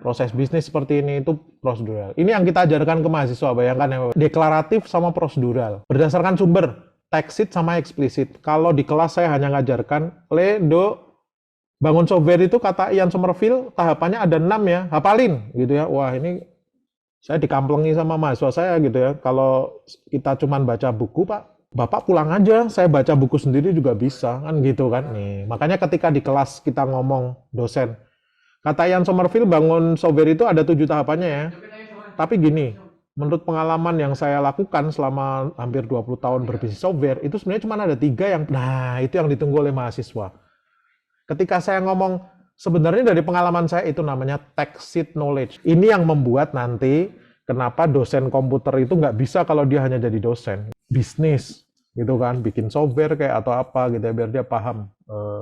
proses bisnis seperti ini itu prosedural. Ini yang kita ajarkan ke mahasiswa, bayangkan ya, deklaratif sama prosedural. Berdasarkan sumber, text sheet sama eksplisit. Kalau di kelas saya hanya ngajarkan, bangun software itu kata Ian Somerville, tahapannya ada 6 ya, hafalin gitu ya. Wah ini saya dikamplengi sama mahasiswa saya gitu ya. Kalau kita cuman baca buku, Pak, Bapak pulang aja, saya baca buku sendiri juga bisa, kan gitu kan. Nih, makanya ketika di kelas kita ngomong dosen, kata Ian Somerville bangun software itu ada 7 tahapannya ya. Tapi gini, menurut pengalaman yang saya lakukan selama hampir 20 tahun berbisnis software, itu sebenarnya cuma ada 3 yang, nah itu yang ditunggu oleh mahasiswa. Ketika saya ngomong, sebenarnya dari pengalaman saya itu namanya text sheet knowledge. Ini yang membuat nanti, kenapa dosen komputer itu nggak bisa kalau dia hanya jadi dosen. Bisnis, gitu kan, bikin software kayak atau apa gitu ya, biar dia paham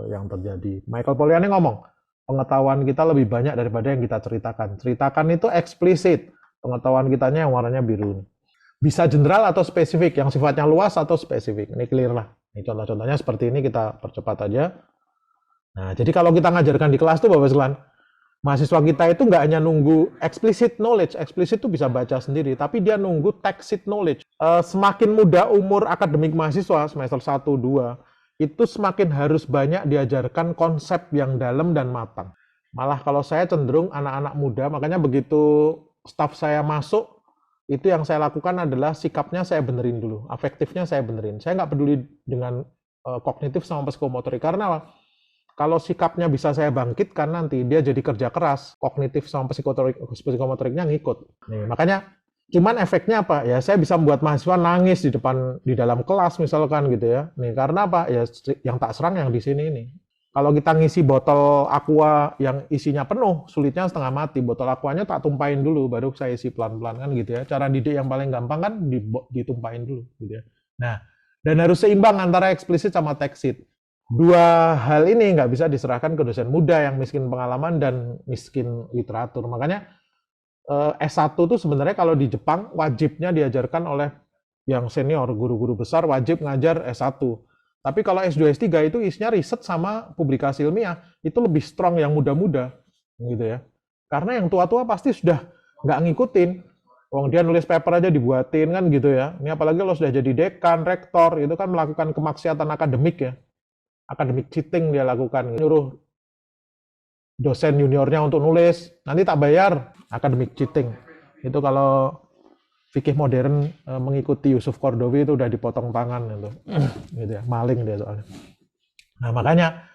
yang terjadi. Michael Poliani ngomong, pengetahuan kita lebih banyak daripada yang kita ceritakan. Ceritakan itu eksplisit, pengetahuan kitanya yang warnanya biru. Bisa general atau spesifik, yang sifatnya luas atau spesifik. Ini clear lah. Ini contoh-contohnya seperti ini, kita percepat aja. Nah, jadi kalau kita ngajarkan di kelas tuh Bapak sekalian, mahasiswa kita itu nggak hanya nunggu explicit knowledge, explicit itu bisa baca sendiri, tapi dia nunggu text sheet knowledge. Semakin muda umur akademik mahasiswa, semester 1, 2, itu semakin harus banyak diajarkan konsep yang dalam dan matang. Malah kalau saya cenderung anak-anak muda, makanya begitu staf saya masuk, itu yang saya lakukan adalah sikapnya saya benerin dulu, afektifnya saya benerin. Saya nggak peduli dengan kognitif sama psikomotorik, karena apa? Kalau sikapnya bisa saya bangkitkan nanti, dia jadi kerja keras, kognitif sama psikomotoriknya ngikut. Nih, makanya Cuman efeknya apa? Ya saya bisa membuat mahasiswa nangis di dalam kelas misalkan gitu ya. Nih karena apa? Ya yang tak serang yang di sini ini. Kalau kita ngisi botol aqua yang isinya penuh, sulitnya setengah mati. Botol aquanya tak tumpahin dulu, baru saya isi pelan-pelan kan gitu ya. Cara didik yang paling gampang kan ditumpahin dulu gitu ya. Nah, dan harus seimbang antara eksplisit sama tekstit. Dua hal ini nggak bisa diserahkan ke dosen muda yang miskin pengalaman dan miskin literatur. Makanya S1 tuh sebenarnya kalau di Jepang wajibnya diajarkan oleh yang senior, guru-guru besar wajib ngajar S1. Tapi kalau S2, S3 itu isinya riset sama publikasi ilmiah, itu lebih strong yang muda-muda, gitu ya. Karena yang tua-tua pasti sudah nggak ngikutin. Wong dia nulis paper aja dibuatin kan gitu ya. Ini apalagi lo sudah jadi dekan, rektor, itu kan melakukan kemaksiatan akademik ya. Akademik cheating dia lakukan. Nyuruh dosen juniornya untuk nulis, nanti tak bayar, akademik cheating. Itu kalau fikih modern mengikuti Yusuf Qaradawi itu udah dipotong tangan itu. Gitu ya, maling dia soalnya. Nah, makanya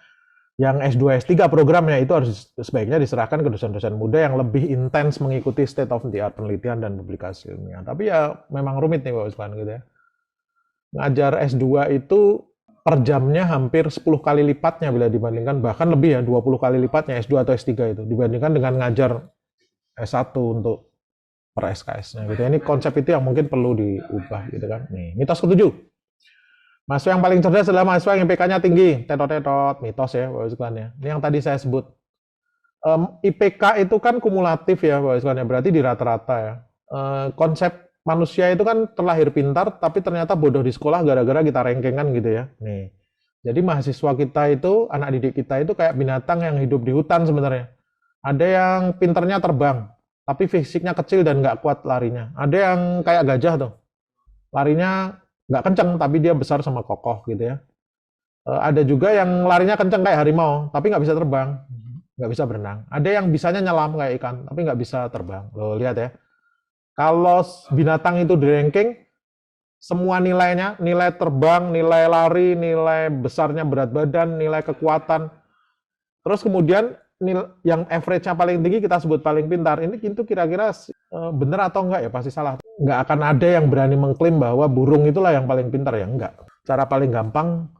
yang S2 S3 programnya itu harus sebaiknya diserahkan ke dosen-dosen muda yang lebih intens mengikuti state of the art penelitian dan publikasi ilmiah. Tapi ya memang rumit nih Pak Usman gitu ya. Ngajar S2 itu per jamnya hampir 10 kali lipatnya bila dibandingkan, bahkan lebih ya 20 kali lipatnya S2 atau S3 itu dibandingkan dengan ngajar S1 untuk per SKS-nya gitu. Ini konsep itu yang mungkin perlu diubah gitu kan. Nih, mitos ke-7. Mahasiswa yang paling cerdas adalah mahasiswa yang IPK-nya tinggi. Tetot-tetot, mitos ya Bapak Ibu ya. Ini yang tadi saya sebut. IPK itu kan kumulatif ya Bapak Ibu ya, berarti di rata-rata ya. Konsep manusia itu kan terlahir pintar, tapi ternyata bodoh di sekolah gara-gara kita ranking kan gitu ya. Nih, jadi mahasiswa kita itu, anak didik kita itu kayak binatang yang hidup di hutan sebenarnya. Ada yang pinternya terbang, tapi fisiknya kecil dan nggak kuat larinya. Ada yang kayak gajah tuh, larinya nggak kenceng, tapi dia besar sama kokoh gitu ya. Ada juga yang larinya kenceng kayak harimau, tapi nggak bisa terbang, nggak bisa berenang. Ada yang bisanya nyelam kayak ikan, tapi nggak bisa terbang. Loh, lihat ya. Kalau binatang itu di ranking, semua nilainya, nilai terbang, nilai lari, nilai besarnya berat badan, nilai kekuatan, terus kemudian yang average-nya paling tinggi kita sebut paling pintar. Ini itu kira-kira benar atau enggak ya? Pasti salah. Nggak akan ada yang berani mengklaim bahwa burung itulah yang paling pintar ya, enggak. Cara paling gampang,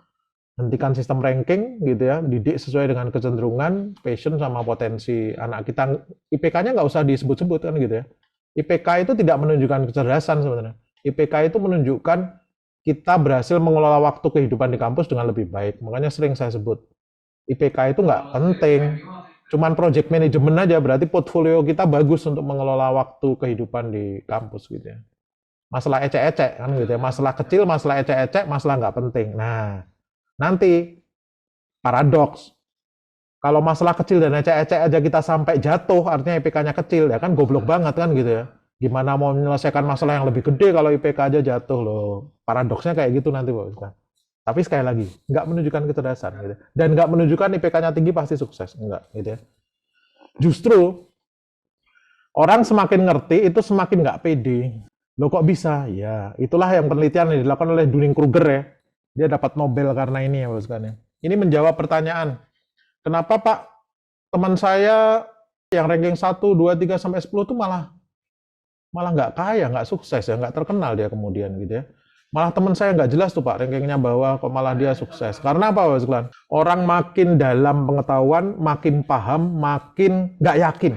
hentikan sistem ranking gitu ya, didik sesuai dengan kecenderungan, passion sama potensi anak kita. IPK-nya nggak usah disebut-sebut kan gitu ya. IPK itu tidak menunjukkan kecerdasan sebenarnya. IPK itu menunjukkan kita berhasil mengelola waktu kehidupan di kampus dengan lebih baik. Makanya sering saya sebut, IPK itu nggak penting. Cuman project management aja, berarti portfolio kita bagus untuk mengelola waktu kehidupan di kampus gitu ya. Masalah ecek-ecek kan gitu ya. Masalah kecil, masalah ecek-ecek, masalah nggak penting. Nah, nanti paradoks. Kalau masalah kecil dan ecek-ecek aja kita sampai jatuh, artinya IPK-nya kecil, ya kan goblok banget kan gitu ya. Gimana mau menyelesaikan masalah yang lebih gede kalau IPK aja jatuh loh. Paradoksnya kayak gitu nanti Pak. Tapi sekali lagi, nggak menunjukkan kecerdasan gitu. Dan nggak menunjukkan IPK-nya tinggi pasti sukses, enggak gitu ya. Justru orang semakin ngerti itu semakin nggak pede. Loh kok bisa? Ya, itulah yang penelitian yang dilakukan oleh Dunning-Kruger ya. Dia dapat Nobel karena ini ya Pak. Ini menjawab pertanyaan, kenapa Pak teman saya yang ranking 1, 2, 3 sampai 10 itu malah nggak kaya, nggak sukses ya, nggak terkenal dia kemudian gitu ya. Malah teman saya nggak jelas tuh Pak, rankingnya bawah, kok malah dia sukses. Karena apa Pak Sekalian? Orang makin dalam pengetahuan, makin paham, makin nggak yakin.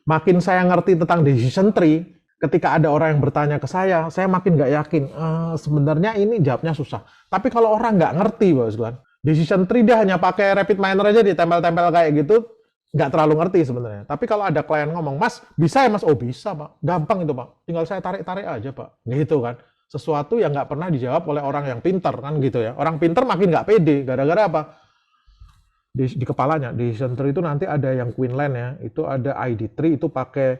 Makin saya ngerti tentang decision tree, ketika ada orang yang bertanya ke saya makin nggak yakin. Sebenarnya ini jawabnya susah. Tapi kalau orang nggak ngerti Pak Sekalian, decision tree dia hanya pakai rapid minor aja ditempel-tempel kayak gitu, nggak terlalu ngerti sebenarnya. Tapi kalau ada klien ngomong, Mas, bisa ya Mas? Oh bisa Pak, gampang itu Pak. Tinggal saya tarik-tarik aja Pak. Gitu kan. Sesuatu yang nggak pernah dijawab oleh orang yang pintar kan gitu ya. Orang pintar makin nggak pede, gara-gara apa? Di kepalanya, di center itu nanti ada yang Queenland ya, itu ada ID tree, itu pakai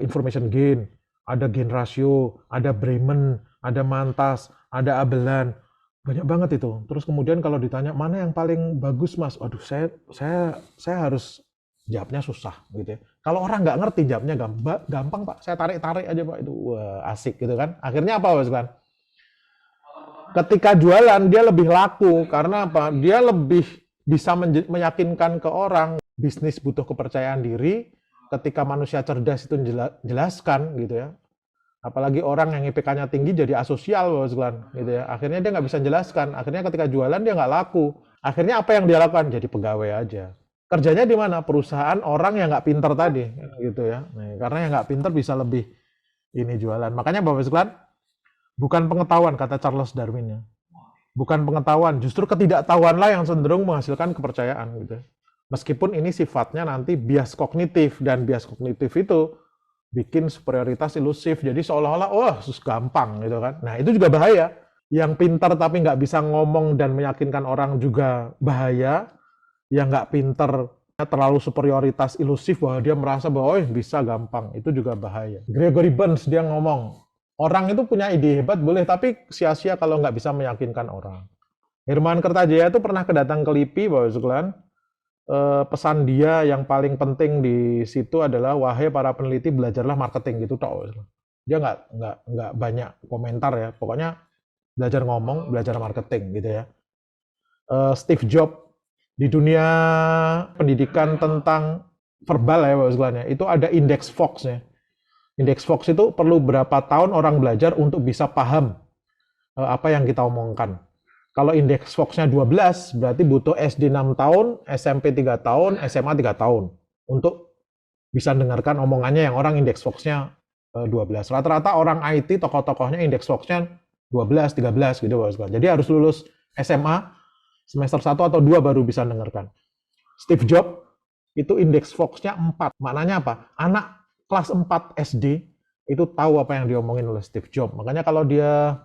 information gain, ada gain ratio, ada Bremen, ada Mantas, ada Abelan, banyak banget itu. Terus kemudian kalau ditanya mana yang paling bagus Mas, waduh saya harus jawabnya susah gitu ya. Kalau orang nggak ngerti jawabnya gampang Pak, saya tarik-tarik aja Pak, itu wah, asik gitu kan. Akhirnya apa Mas kan? Ketika jualan dia lebih laku karena apa? Dia lebih bisa meyakinkan ke orang. Bisnis butuh kepercayaan diri. Ketika manusia cerdas itu jelaskan gitu ya. Apalagi orang yang IPK-nya tinggi jadi asosial, Bapak sekalian, gitu ya. Akhirnya dia nggak bisa jelaskan. Akhirnya ketika jualan dia nggak laku. Akhirnya apa yang dia lakukan? Jadi pegawai aja. Kerjanya di mana? Perusahaan orang yang nggak pinter tadi, gitu ya. Nah, karena yang nggak pinter bisa lebih ini jualan. Makanya Bapak sekalian, bukan pengetahuan kata Charles Darwin ya. Bukan pengetahuan, justru ketidaktahuanlah yang cenderung menghasilkan kepercayaan gitu. Meskipun ini sifatnya nanti bias kognitif, dan bias kognitif itu bikin superioritas ilusif. Jadi seolah-olah gampang gitu kan. Nah, itu juga bahaya. Yang pintar tapi nggak bisa ngomong dan meyakinkan orang juga bahaya. Yang nggak pintar terlalu superioritas ilusif bahwa dia merasa bahwa bisa gampang, itu juga bahaya. Gregory Burns dia ngomong, orang itu punya ide hebat boleh, tapi sia-sia kalau nggak bisa meyakinkan orang. Herman Kertajaya itu pernah kedatang ke LIPI, Bapak sekalian. Pesan dia yang paling penting di situ adalah, wahai para peneliti, belajarlah marketing, gitu toh. Dia nggak banyak komentar ya, pokoknya belajar ngomong, belajar marketing gitu ya. Steve Jobs di dunia pendidikan tentang verbal ya Bapak sekalian ya, itu ada indeks Fox ya. Indeks Fox itu perlu berapa tahun orang belajar untuk bisa paham apa yang kita omongkan. Kalau indeks Fox-nya 12, berarti butuh SD 6 tahun, SMP 3 tahun, SMA 3 tahun untuk bisa dengarkan omongannya yang orang indeks Fox-nya 12. Rata-rata orang IT, tokoh-tokohnya indeks Fox-nya 12, 13 gitu Bapak sekalian. Jadi harus lulus SMA semester 1 atau 2 baru bisa dengarkan. Steve Jobs itu indeks Fox-nya 4. Maknanya apa? Anak kelas 4 SD itu tahu apa yang diomongin oleh Steve Jobs. Makanya kalau dia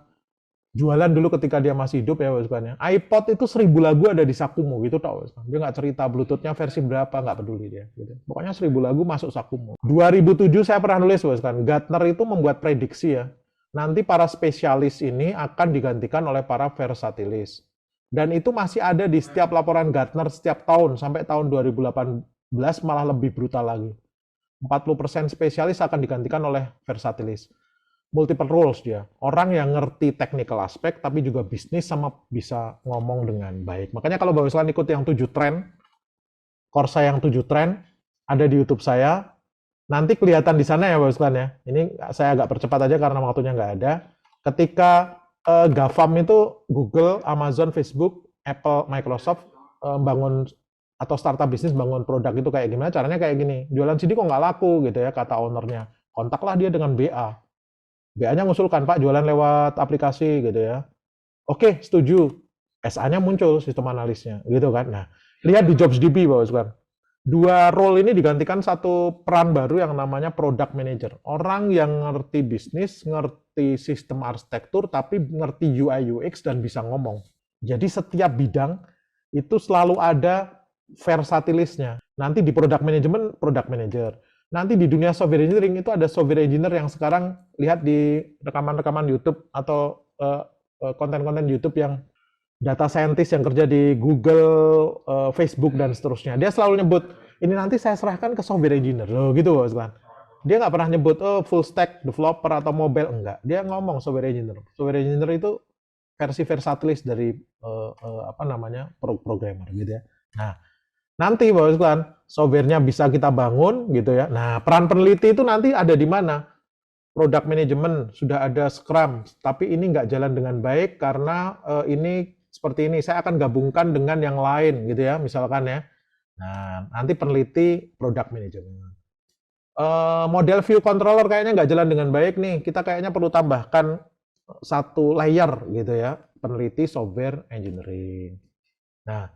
jualan dulu ketika dia masih hidup ya Bapak sekalian, iPod itu 1000 lagu ada di sakumu gitu tahu. Dia nggak cerita Bluetooth-nya versi berapa, nggak peduli dia. Gitu. Pokoknya 1000 lagu masuk sakumu. 2007 saya pernah nulis Bapak sekalian, Gartner itu membuat prediksi ya. Nanti para spesialis ini akan digantikan oleh para versatilis. Dan itu masih ada di setiap laporan Gartner setiap tahun, sampai tahun 2018 malah lebih brutal lagi. 40% spesialis akan digantikan oleh versatilis. Multiple roles dia. Orang yang ngerti technical aspek, tapi juga bisnis sama bisa ngomong dengan baik. Makanya kalau Bapak sekalian ikut yang 7 tren, Korsa yang 7 tren, ada di YouTube saya. Nanti kelihatan di sana ya Bapak sekalian ya. Ini saya agak percepat aja karena waktunya nggak ada. Ketika GAFAM itu Google, Amazon, Facebook, Apple, Microsoft bangun atau startup bisnis bangun produk itu kayak gimana, caranya kayak gini, jualan CD kok nggak laku gitu ya, kata ownernya, kontaklah dia dengan BA. BA-nya ngusulkan, Pak jualan lewat aplikasi gitu ya. Oke, setuju. SA-nya muncul sistem analisnya gitu kan. Nah, lihat di JobsDB Bapak sekalian. 2 role ini digantikan satu peran baru yang namanya product manager. Orang yang ngerti bisnis, ngerti sistem arsitektur, tapi ngerti UI UX dan bisa ngomong. Jadi setiap bidang itu selalu ada versatilisnya. Nanti di product management, product manager. Nanti di dunia software engineering itu ada software engineer yang sekarang lihat di rekaman-rekaman YouTube atau konten-konten YouTube yang data scientist yang kerja di Google, Facebook, dan seterusnya. Dia selalu nyebut, ini nanti saya serahkan ke software engineer. Loh gitu kan. Dia nggak pernah nyebut, full stack developer atau mobile. Enggak. Dia ngomong software engineer. Software engineer itu versi versatilis dari programmer gitu ya. Nah, nanti Bapak sekalian, software-nya bisa kita bangun gitu ya. Nah, peran peneliti itu nanti ada di mana? Product management, sudah ada Scrum, tapi ini nggak jalan dengan baik karena ini seperti ini. Saya akan gabungkan dengan yang lain gitu ya, misalkan ya. Nah, nanti peneliti product management. Model view controller kayaknya nggak jalan dengan baik nih. Kita kayaknya perlu tambahkan satu layer gitu ya, peneliti software engineering. Nah,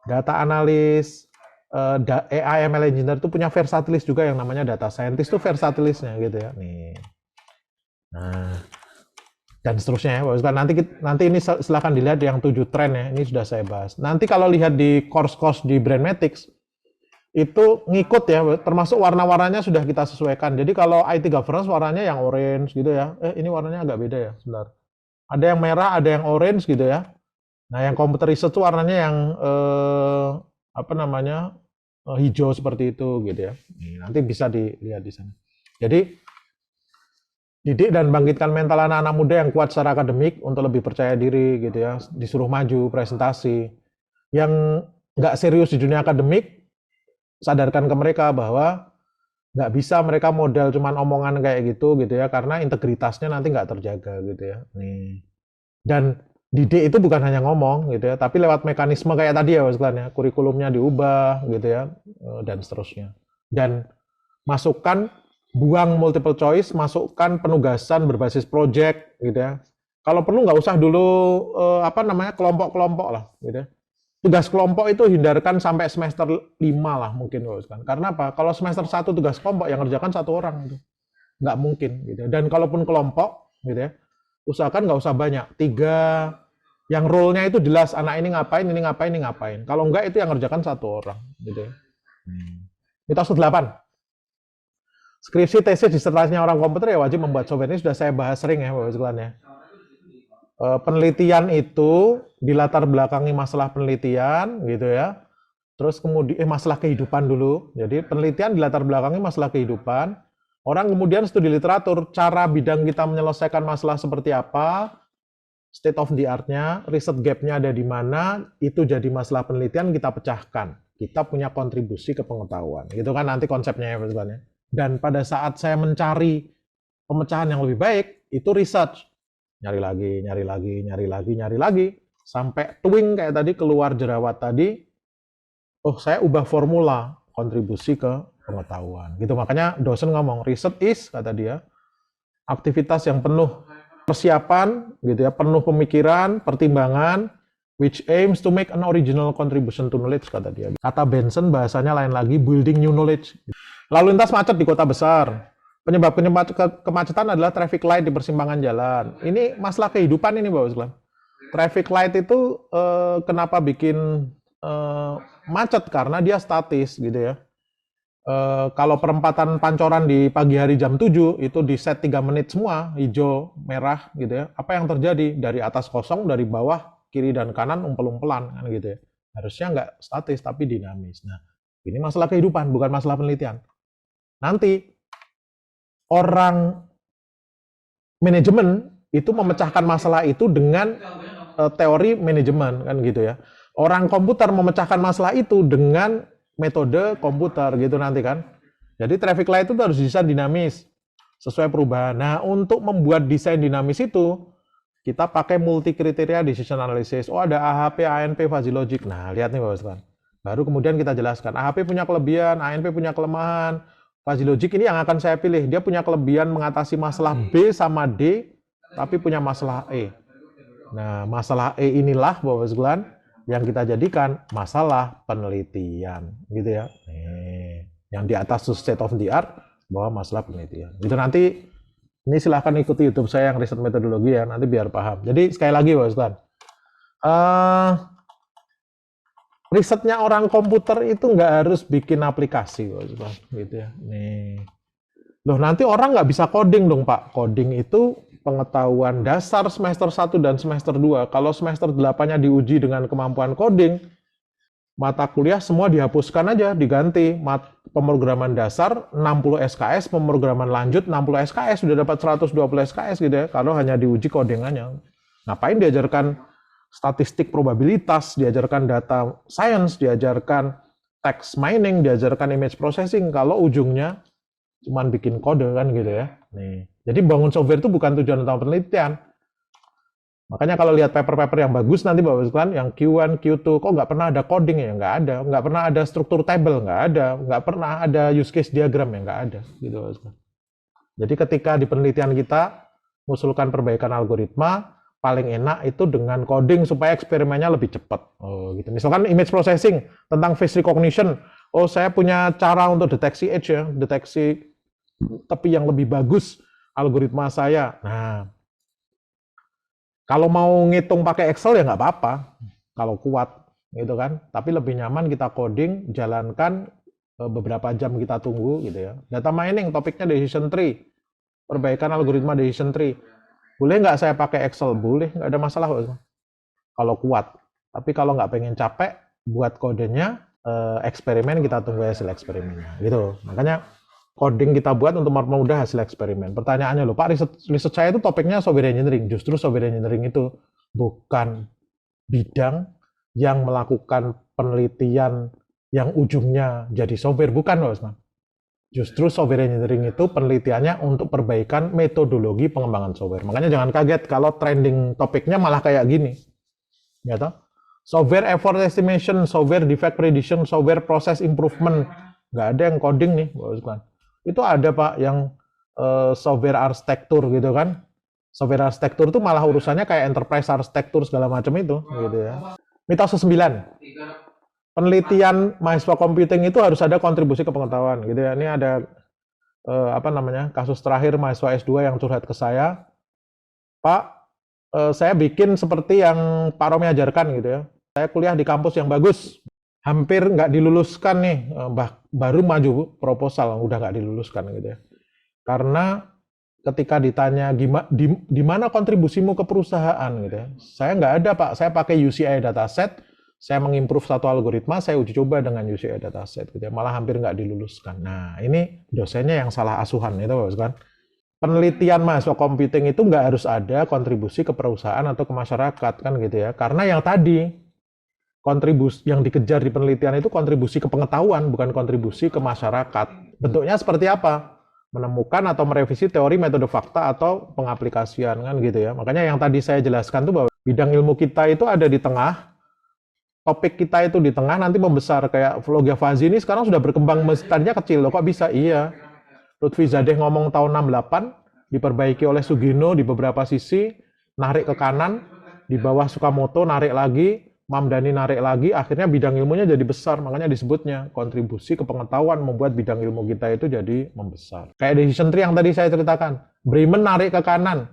data analis, AI ML engineer itu punya versatilis juga yang namanya data scientist itu versatilisnya gitu ya. Nih. Nah, dan seterusnya ya. Nanti ini silakan dilihat yang 7 tren ya. Ini sudah saya bahas. Nanti kalau lihat di course-course di Brandmatics itu ngikut ya, termasuk warna-warnanya sudah kita sesuaikan. Jadi kalau IT governance warnanya yang orange gitu ya. Ini warnanya agak beda ya, sebentar. Ada yang merah, ada yang orange gitu ya. Nah, yang computer research itu warnanya yang hijau seperti itu gitu ya. Nanti bisa dilihat di sana. Jadi didik dan bangkitkan mental anak-anak muda yang kuat secara akademik untuk lebih percaya diri gitu ya. Disuruh maju presentasi. Yang nggak serius di dunia akademik, sadarkan ke mereka bahwa Nggak bisa mereka modal cuman omongan kayak gitu ya, karena integritasnya nanti nggak terjaga gitu ya. Nih. Dan didik itu bukan hanya ngomong gitu ya, tapi lewat mekanisme kayak tadi ya Mas Glenn ya, kurikulumnya diubah gitu ya, dan seterusnya. Dan masukkan, buang multiple choice, masukkan penugasan berbasis project gitu ya. Kalau perlu nggak usah dulu kelompok-kelompok lah gitu ya. Tugas kelompok itu hindarkan sampai semester 5 lah mungkin kan. Karena apa? Kalau semester 1 tugas kelompok yang ngerjakan satu orang gitu. Nggak mungkin gitu. Dan kalaupun kelompok gitu ya, usahakan nggak usah banyak. 3 yang role-nya itu jelas, anak ini ngapain, ini ngapain, ini ngapain. Kalau enggak itu yang ngerjakan satu orang gitu ya. Mitos 8. Skripsi, tesis, disertasinya orang komputer ya wajib membuat software. Ini sudah saya bahas sering ya Bapak sekalian ya. Penelitian itu dilatar belakangi masalah penelitian gitu ya. Terus kemudian masalah kehidupan dulu. Jadi penelitian dilatar belakangi masalah kehidupan. Orang kemudian studi literatur, cara bidang kita menyelesaikan masalah seperti apa, state of the art-nya, riset gap-nya ada di mana, itu jadi masalah penelitian kita pecahkan. Kita punya kontribusi ke pengetahuan. Gitu kan nanti konsepnya ya sebenarnya. Dan pada saat saya mencari pemecahan yang lebih baik, itu research. Nyari lagi, nyari lagi, nyari lagi, nyari lagi. Sampai twing kayak tadi, keluar jerawat tadi, oh saya ubah formula, kontribusi ke pengetahuan. Gitu, makanya dosen ngomong, research is, kata dia, aktivitas yang penuh persiapan, gitu ya, penuh pemikiran, pertimbangan, which aims to make an original contribution to knowledge, kata dia. Kata Benson bahasanya lain lagi, building new knowledge. Lalu lintas macet di kota besar. Penyebab kemacetan adalah traffic light di persimpangan jalan. Ini masalah kehidupan ini Bapak Sekalian. Traffic light itu kenapa bikin macet? Karena dia statis gitu ya. Kalau perempatan Pancoran di pagi hari jam 7 itu di set 3 menit semua, hijau, merah gitu ya. Apa yang terjadi? Dari atas kosong, dari bawah, kiri dan kanan umpel-umpelan kan gitu ya. Harusnya nggak statis tapi dinamis. Nah, ini masalah kehidupan, bukan masalah penelitian. Nanti orang manajemen itu memecahkan masalah itu dengan teori manajemen kan gitu ya. Orang komputer memecahkan masalah itu dengan metode komputer gitu nanti kan. Jadi traffic light itu harus desain dinamis sesuai perubahan. Nah, untuk membuat desain dinamis itu kita pakai multi kriteria decision analysis. Oh, ada AHP, ANP, fuzzy logic. Nah, lihat nih Bapak sekalian. Baru kemudian kita jelaskan AHP punya kelebihan, ANP punya kelemahan. Fuzzy logic ini yang akan saya pilih. Dia punya kelebihan mengatasi masalah B sama D, tapi punya masalah E. Nah, masalah E inilah Bapak sekalian yang kita jadikan masalah penelitian, gitu ya. Yang di atas state of the art, bahwa masalah penelitian. Itu nanti, ini silahkan ikuti YouTube saya yang riset metodologi ya, nanti biar paham. Jadi sekali lagi Bapak sekalian, risetnya orang komputer itu nggak harus bikin aplikasi, gitu ya. Nih, loh nanti orang nggak bisa coding dong Pak. Coding itu pengetahuan dasar semester 1 dan semester 2. Kalau semester 8-nya diuji dengan kemampuan coding, mata kuliah semua dihapuskan aja, diganti. Pemrograman dasar 60 SKS, pemrograman lanjut 60 SKS, sudah dapat 120 SKS gitu ya, kalau hanya diuji codingannya. Ngapain diajarkan statistik probabilitas, diajarkan data science, diajarkan text mining, diajarkan image processing, kalau ujungnya cuman bikin kode kan gitu ya. Nih, jadi bangun software itu bukan tujuan utama penelitian. Makanya kalau lihat paper-paper yang bagus nanti Bapak sekalian, yang Q1, Q2, kok nggak pernah ada coding ya? Nggak ada. Nggak pernah ada struktur table, nggak ada. Nggak pernah ada use case diagram ya? Nggak ada. Gitu Bapak sekalian. Jadi ketika di penelitian kita mengusulkan perbaikan algoritma, paling enak itu dengan coding supaya eksperimennya lebih cepat. Oh, gitu. Misalkan image processing tentang face recognition. Oh, saya punya cara untuk deteksi edge ya, deteksi tepi yang lebih bagus algoritma saya. Nah, kalau mau ngitung pakai Excel ya nggak apa-apa, kalau kuat gitu kan. Tapi lebih nyaman kita coding, jalankan beberapa jam kita tunggu gitu ya. Data mining, topiknya decision tree, perbaikan algoritma decision tree. Boleh nggak saya pakai Excel? Boleh, nggak ada masalah kalau kuat. Tapi kalau nggak pengen capek, buat kodenya, eksperimen kita tunggu hasil eksperimennya. Gitu. Makanya coding kita buat untuk mempermudah hasil eksperimen. Pertanyaannya loh, Pak, riset saya itu topiknya software engineering. Justru software engineering itu bukan bidang yang melakukan penelitian yang ujungnya jadi software. Bukan loh, Mas. Justru software engineering itu penelitiannya untuk perbaikan metodologi pengembangan software. Makanya jangan kaget kalau trending topiknya malah kayak gini. Ya toh? Software effort estimation, software defect prediction, software process improvement. Nggak ada yang coding nih, Bapak. Itu ada Pak yang software arsitektur gitu kan. Software arsitektur itu malah urusannya kayak enterprise arsitektur segala macam itu gitu ya. Mitos 9. Penelitian mahasiswa computing itu harus ada kontribusi ke pengetahuan gitu ya. Ini ada kasus terakhir mahasiswa S2 yang curhat ke saya. Pak, saya bikin seperti yang Pak Romi ajarkan gitu ya. Saya kuliah di kampus yang bagus, hampir nggak diluluskan nih, baru maju proposal udah nggak diluluskan gitu ya. Karena ketika ditanya di mana kontribusimu ke perusahaan gitu ya, saya nggak ada Pak, saya pakai UCI dataset, saya mengimprove satu algoritma, saya uji coba dengan UCI dataset gitu ya, malah hampir nggak diluluskan. Nah ini dosennya yang salah asuhan itu kan. Penelitian mahasiswa computing itu nggak harus ada kontribusi ke perusahaan atau ke masyarakat kan gitu ya, karena yang tadi kontribusi yang dikejar di penelitian itu kontribusi ke pengetahuan, bukan kontribusi ke masyarakat. Bentuknya seperti apa? Menemukan atau merevisi teori, metode, fakta, atau pengaplikasian kan gitu ya. Makanya yang tadi saya jelaskan tuh bahwa bidang ilmu kita itu ada di tengah, topik kita itu di tengah, nanti membesar. Kayak Vloggia Fuzzy ini sekarang sudah berkembang, tadinya kecil loh, kok bisa? Iya. Lutfi Zadeh ngomong tahun 68, diperbaiki oleh Sugino di beberapa sisi, narik ke kanan, di bawah Sukamoto narik lagi, Mamdani narik lagi, akhirnya bidang ilmunya jadi besar, makanya disebutnya kontribusi ke pengetahuan membuat bidang ilmu kita itu jadi membesar. Kayak decision tree yang tadi saya ceritakan, Bremen narik ke kanan,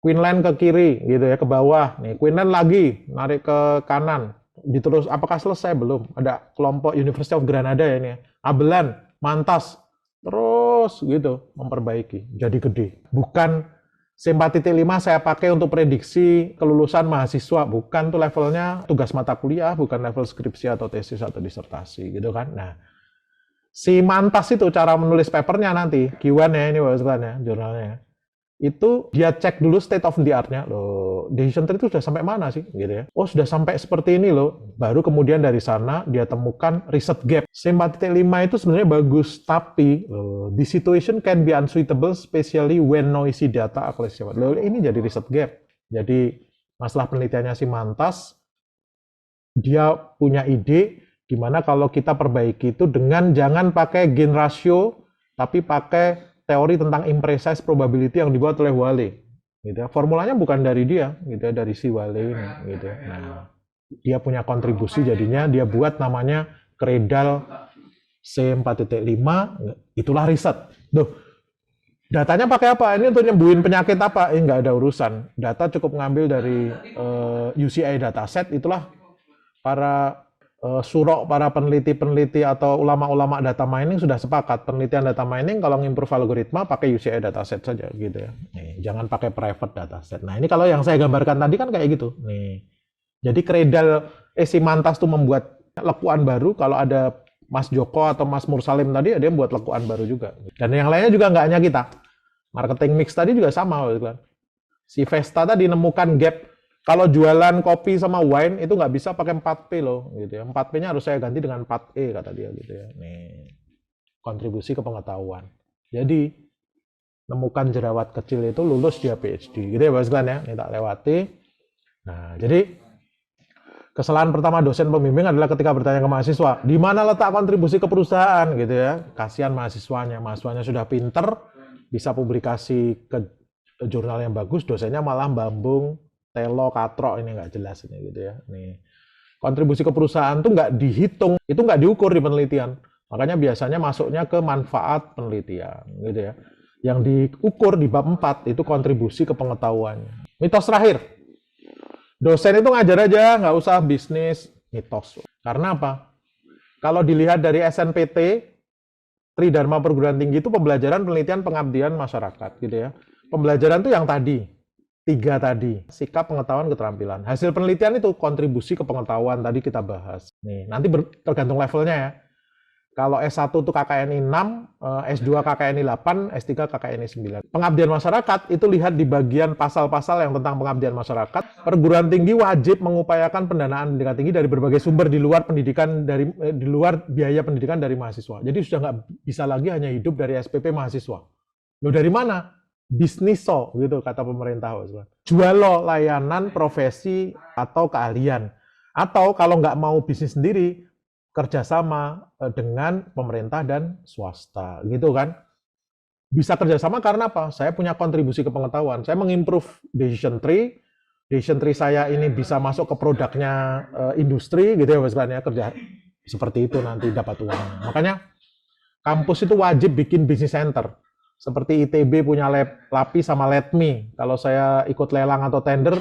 Queensland ke kiri, gitu ya, ke bawah. Nih, Queensland lagi narik ke kanan, diterus. Apakah selesai? Belum. Ada kelompok University of Granada ya ini, Abelan, Mantas, terus gitu memperbaiki, jadi gede. Bukan C4.5 saya pakai untuk prediksi kelulusan mahasiswa, bukan tuh levelnya tugas mata kuliah, bukan level skripsi atau tesis atau disertasi gitu kan. Nah, si Mantas itu cara menulis papernya nanti, Q1 ya ini Bapak ya, jurnalnya. Itu dia cek dulu state of the art-nya. Loh, decision tree itu sudah sampai mana sih gitu ya. Oh, sudah sampai seperti ini loh. Baru kemudian dari sana dia temukan research gap. C4.5 itu sebenarnya bagus, tapi the situation can be unsuitable especially when noisy data accuracy. Loh, ini jadi research gap. Jadi masalah penelitiannya si Mantas, dia punya ide gimana kalau kita perbaiki itu dengan jangan pakai gain ratio, tapi pakai teori tentang imprecise probability yang dibuat oleh Wale, gitu ya. Formulanya bukan dari dia, gitu ya, dari si Wale ini, gitu ya. Nah, dia punya kontribusi, jadinya dia buat namanya Cradle C4.5, itulah riset. Duh, datanya pakai apa? Ini untuk nyembuhin penyakit apa? Ini nggak ada urusan. Data cukup ngambil dari UCI dataset, itulah para surok, para peneliti-peneliti atau ulama-ulama data mining sudah sepakat penelitian data mining kalau ngimprove algoritma pakai UCI dataset saja gitu ya. Nih, jangan pakai private dataset. Nah, ini kalau yang saya gambarkan tadi kan kayak gitu. Nih. Jadi Cradle si Mantas tuh membuat lekuan baru, kalau ada Mas Joko atau Mas Mursalim tadi dia membuat lekuan baru juga. Dan yang lainnya juga nggak hanya kita. Marketing mix tadi juga sama gitu kan. Si Vesta tadi nemukan gap. Kalau jualan kopi sama wine itu nggak bisa pakai 4P loh, gitu ya. 4P-nya harus saya ganti dengan 4E kata dia gitu ya. Nih, kontribusi ke pengetahuan. Jadi nemukan jerawat kecil itu lulus dia PhD, gitu ya Pak Sekalian ya. Ini tak lewati. Nah, jadi kesalahan pertama dosen pembimbing adalah ketika bertanya ke mahasiswa, di mana letak kontribusi ke perusahaan, gitu ya. Kasihan mahasiswanya sudah pinter, bisa publikasi ke jurnal yang bagus, dosennya malah bambung telo, katrok, ini nggak jelas ini gitu ya. Nih, kontribusi ke perusahaan tuh nggak dihitung, itu nggak diukur di penelitian. Makanya biasanya masuknya ke manfaat penelitian gitu ya. Yang diukur di bab 4 itu kontribusi ke pengetahuannya. Mitos terakhir, dosen itu ngajar aja, nggak usah bisnis. Mitos. Karena apa? Kalau dilihat dari SNPT, Tridharma Perguruan Tinggi itu pembelajaran, penelitian, pengabdian masyarakat gitu ya. Pembelajaran tuh yang tadi. 3 tadi, sikap, pengetahuan, keterampilan. Hasil penelitian itu kontribusi ke pengetahuan tadi kita bahas. Nih, nanti tergantung levelnya ya. Kalau S1 itu KKNI 6, S2 KKNI 8, S3 KKNI 9. Pengabdian masyarakat itu lihat di bagian pasal-pasal yang tentang pengabdian masyarakat. Perguruan tinggi wajib mengupayakan pendanaan pendidikan tinggi dari berbagai sumber di luar pendidikan di luar biaya pendidikan dari mahasiswa. Jadi sudah nggak bisa lagi hanya hidup dari SPP mahasiswa. Loh dari mana? Bisnis gitu kata pemerintah. Jual lo layanan, profesi, atau keahlian. Atau kalau nggak mau bisnis sendiri, kerjasama dengan pemerintah dan swasta, gitu kan. Bisa kerjasama karena apa? Saya punya kontribusi ke pengetahuan. Saya mengimprove decision tree. Decision tree saya ini bisa masuk ke produknya industri, gitu ya, misalnya kerja seperti itu nanti dapat uang. Makanya kampus itu wajib bikin business center. Seperti ITB punya LAPI sama LETMI. Kalau saya ikut lelang atau tender,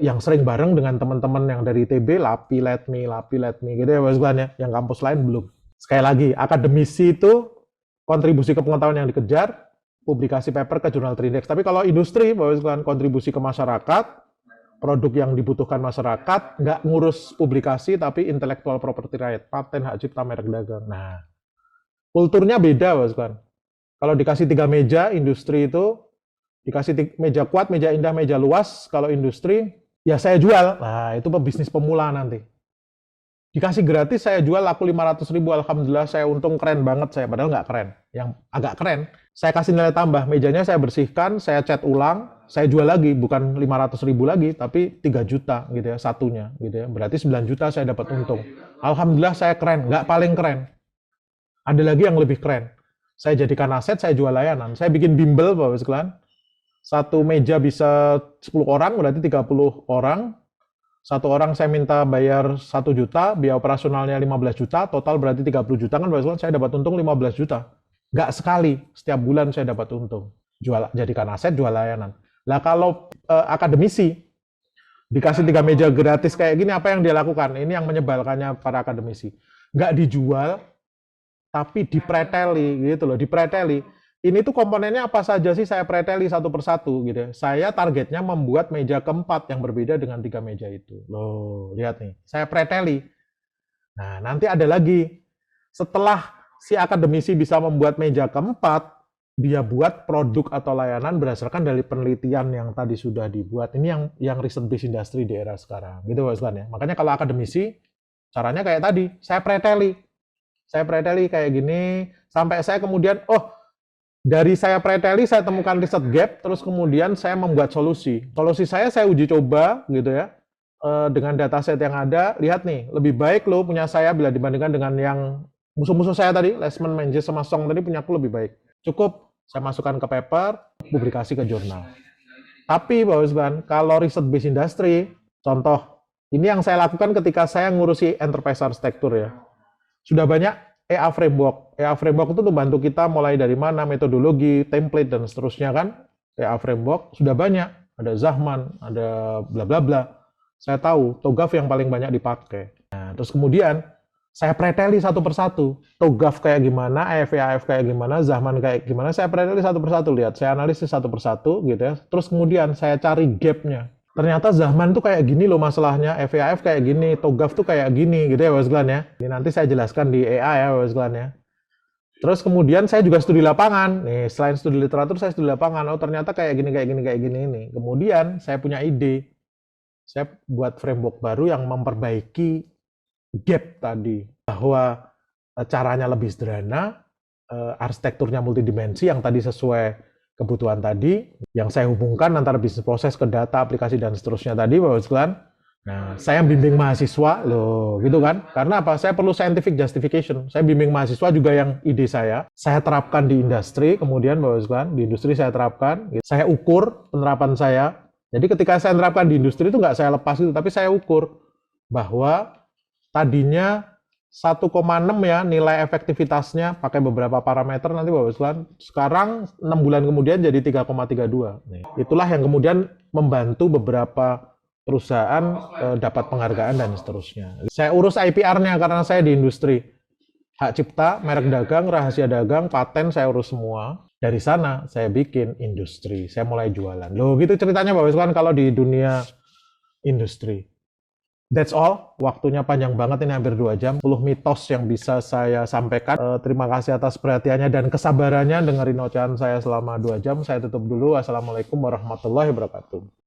yang sering bareng dengan teman-teman yang dari ITB, LAPI, LETMI, gitu ya, ya. Yang kampus lain belum. Sekali lagi, akademisi itu kontribusi ke pengetahuan yang dikejar, publikasi paper ke jurnal terindex. Tapi kalau industri, kontribusi ke masyarakat, produk yang dibutuhkan masyarakat, nggak ngurus publikasi, tapi intellectual property right, paten, hak cipta, merek dagang. Nah, kulturnya beda, kan. Kalau dikasih 3 meja, industri itu dikasih meja kuat, meja indah, meja luas. Kalau industri, ya saya jual. Nah, itu pebisnis pemula nanti. Dikasih gratis, saya jual laku 500.000. Alhamdulillah, saya untung keren banget saya. Padahal nggak keren. Yang agak keren, saya kasih nilai tambah. Mejanya saya bersihkan, saya cat ulang, saya jual lagi. Bukan 500.000 lagi, tapi 3 juta gitu ya, satunya. Gitu ya. Berarti 9 juta saya dapat untung. Alhamdulillah, saya keren. Nggak paling keren. Ada lagi yang lebih keren. Saya jadikan aset, saya jual layanan. Saya bikin bimbel, Bapak sekalian. Satu meja bisa 10 orang, berarti 30 orang. Satu orang saya minta bayar 1 juta, biaya operasionalnya 15 juta, total berarti 30 juta kan, Bapak sekalian, saya dapat untung 15 juta. Nggak sekali, setiap bulan saya dapat untung. Jadikan aset, jual layanan. Nah kalau akademisi, dikasih 3 meja gratis kayak gini, apa yang dia lakukan? Ini yang menyebalkannya para akademisi. Nggak dijual, tapi dipreteli gitu loh, dipreteli. Ini tuh komponennya apa saja sih, saya preteli satu persatu gitu ya. Saya targetnya membuat meja keempat yang berbeda dengan 3 meja itu. Loh, lihat nih, saya preteli. Nah, nanti ada lagi. Setelah si akademisi bisa membuat meja keempat, dia buat produk atau layanan berdasarkan dari penelitian yang tadi sudah dibuat. Ini yang riset based industry di era sekarang. Gitu Pak Islan ya. Makanya kalau akademisi, caranya kayak tadi, saya preteli. Saya preteli kayak gini, sampai saya kemudian, dari saya preteli, saya temukan riset gap, terus kemudian saya membuat solusi. Solusi saya uji coba, gitu ya, dengan dataset yang ada, lihat nih, lebih baik lo punya saya bila dibandingkan dengan yang musuh-musuh saya tadi, Lessman, Menges, sama Song tadi punya aku lebih baik. Cukup, saya masukkan ke paper, publikasi ke jurnal. Tapi, Bapak Isban, kalau riset based industry, contoh, ini yang saya lakukan ketika saya ngurusi enterprise architecture ya. Sudah banyak EA Framework. EA Framework itu membantu kita mulai dari mana, metodologi, template, dan seterusnya kan. EA Framework sudah banyak. Ada Zahman, ada bla bla bla. Saya tahu, TOGAF yang paling banyak dipakai. Nah, terus kemudian, saya preteli satu persatu. TOGAF kayak gimana, AF kayak gimana, Zahman kayak gimana, saya preteli satu persatu. Lihat, saya analisis satu persatu gitu ya. Terus kemudian saya cari gap-nya. Ternyata Zahman tuh kayak gini loh masalahnya, FAF kayak gini, TOGAF tuh kayak gini gitu ya Bapak sekalian ya. Ini nanti saya jelaskan di EA ya Bapak sekalian ya. Terus kemudian saya juga studi lapangan. Nih, selain studi literatur saya studi lapangan. Oh, ternyata kayak gini ini. Kemudian saya punya ide. Saya buat framework baru yang memperbaiki gap tadi, bahwa caranya lebih sederhana, arsitekturnya multidimensi yang tadi sesuai kebutuhan tadi, yang saya hubungkan antara bisnis proses ke data, aplikasi, dan seterusnya tadi, Bapak sekalian. Nah, saya bimbing mahasiswa, loh, gitu kan. Karena apa? Saya perlu scientific justification. Saya bimbing mahasiswa juga yang ide saya terapkan di industri, kemudian Bapak sekalian, di industri saya terapkan, saya ukur penerapan saya. Jadi ketika saya terapkan di industri itu nggak saya lepas itu, tapi saya ukur bahwa tadinya 1,6 ya nilai efektivitasnya pakai beberapa parameter nanti Bapak sekalian. Sekarang 6 bulan kemudian jadi 3,32. Itulah yang kemudian membantu beberapa perusahaan dapat penghargaan dan seterusnya. Saya urus IPR-nya karena saya di industri. Hak cipta, merek dagang, rahasia dagang, paten saya urus semua. Dari sana saya bikin industri. Saya mulai jualan. Loh gitu ceritanya Bapak sekalian kalau di dunia industri. That's all. Waktunya panjang banget, ini hampir 2 jam. 10 mitos yang bisa saya sampaikan. Terima kasih atas perhatiannya dan kesabarannya dengerin ocehan saya selama 2 jam. Saya tutup dulu. Wassalamualaikum warahmatullahi wabarakatuh.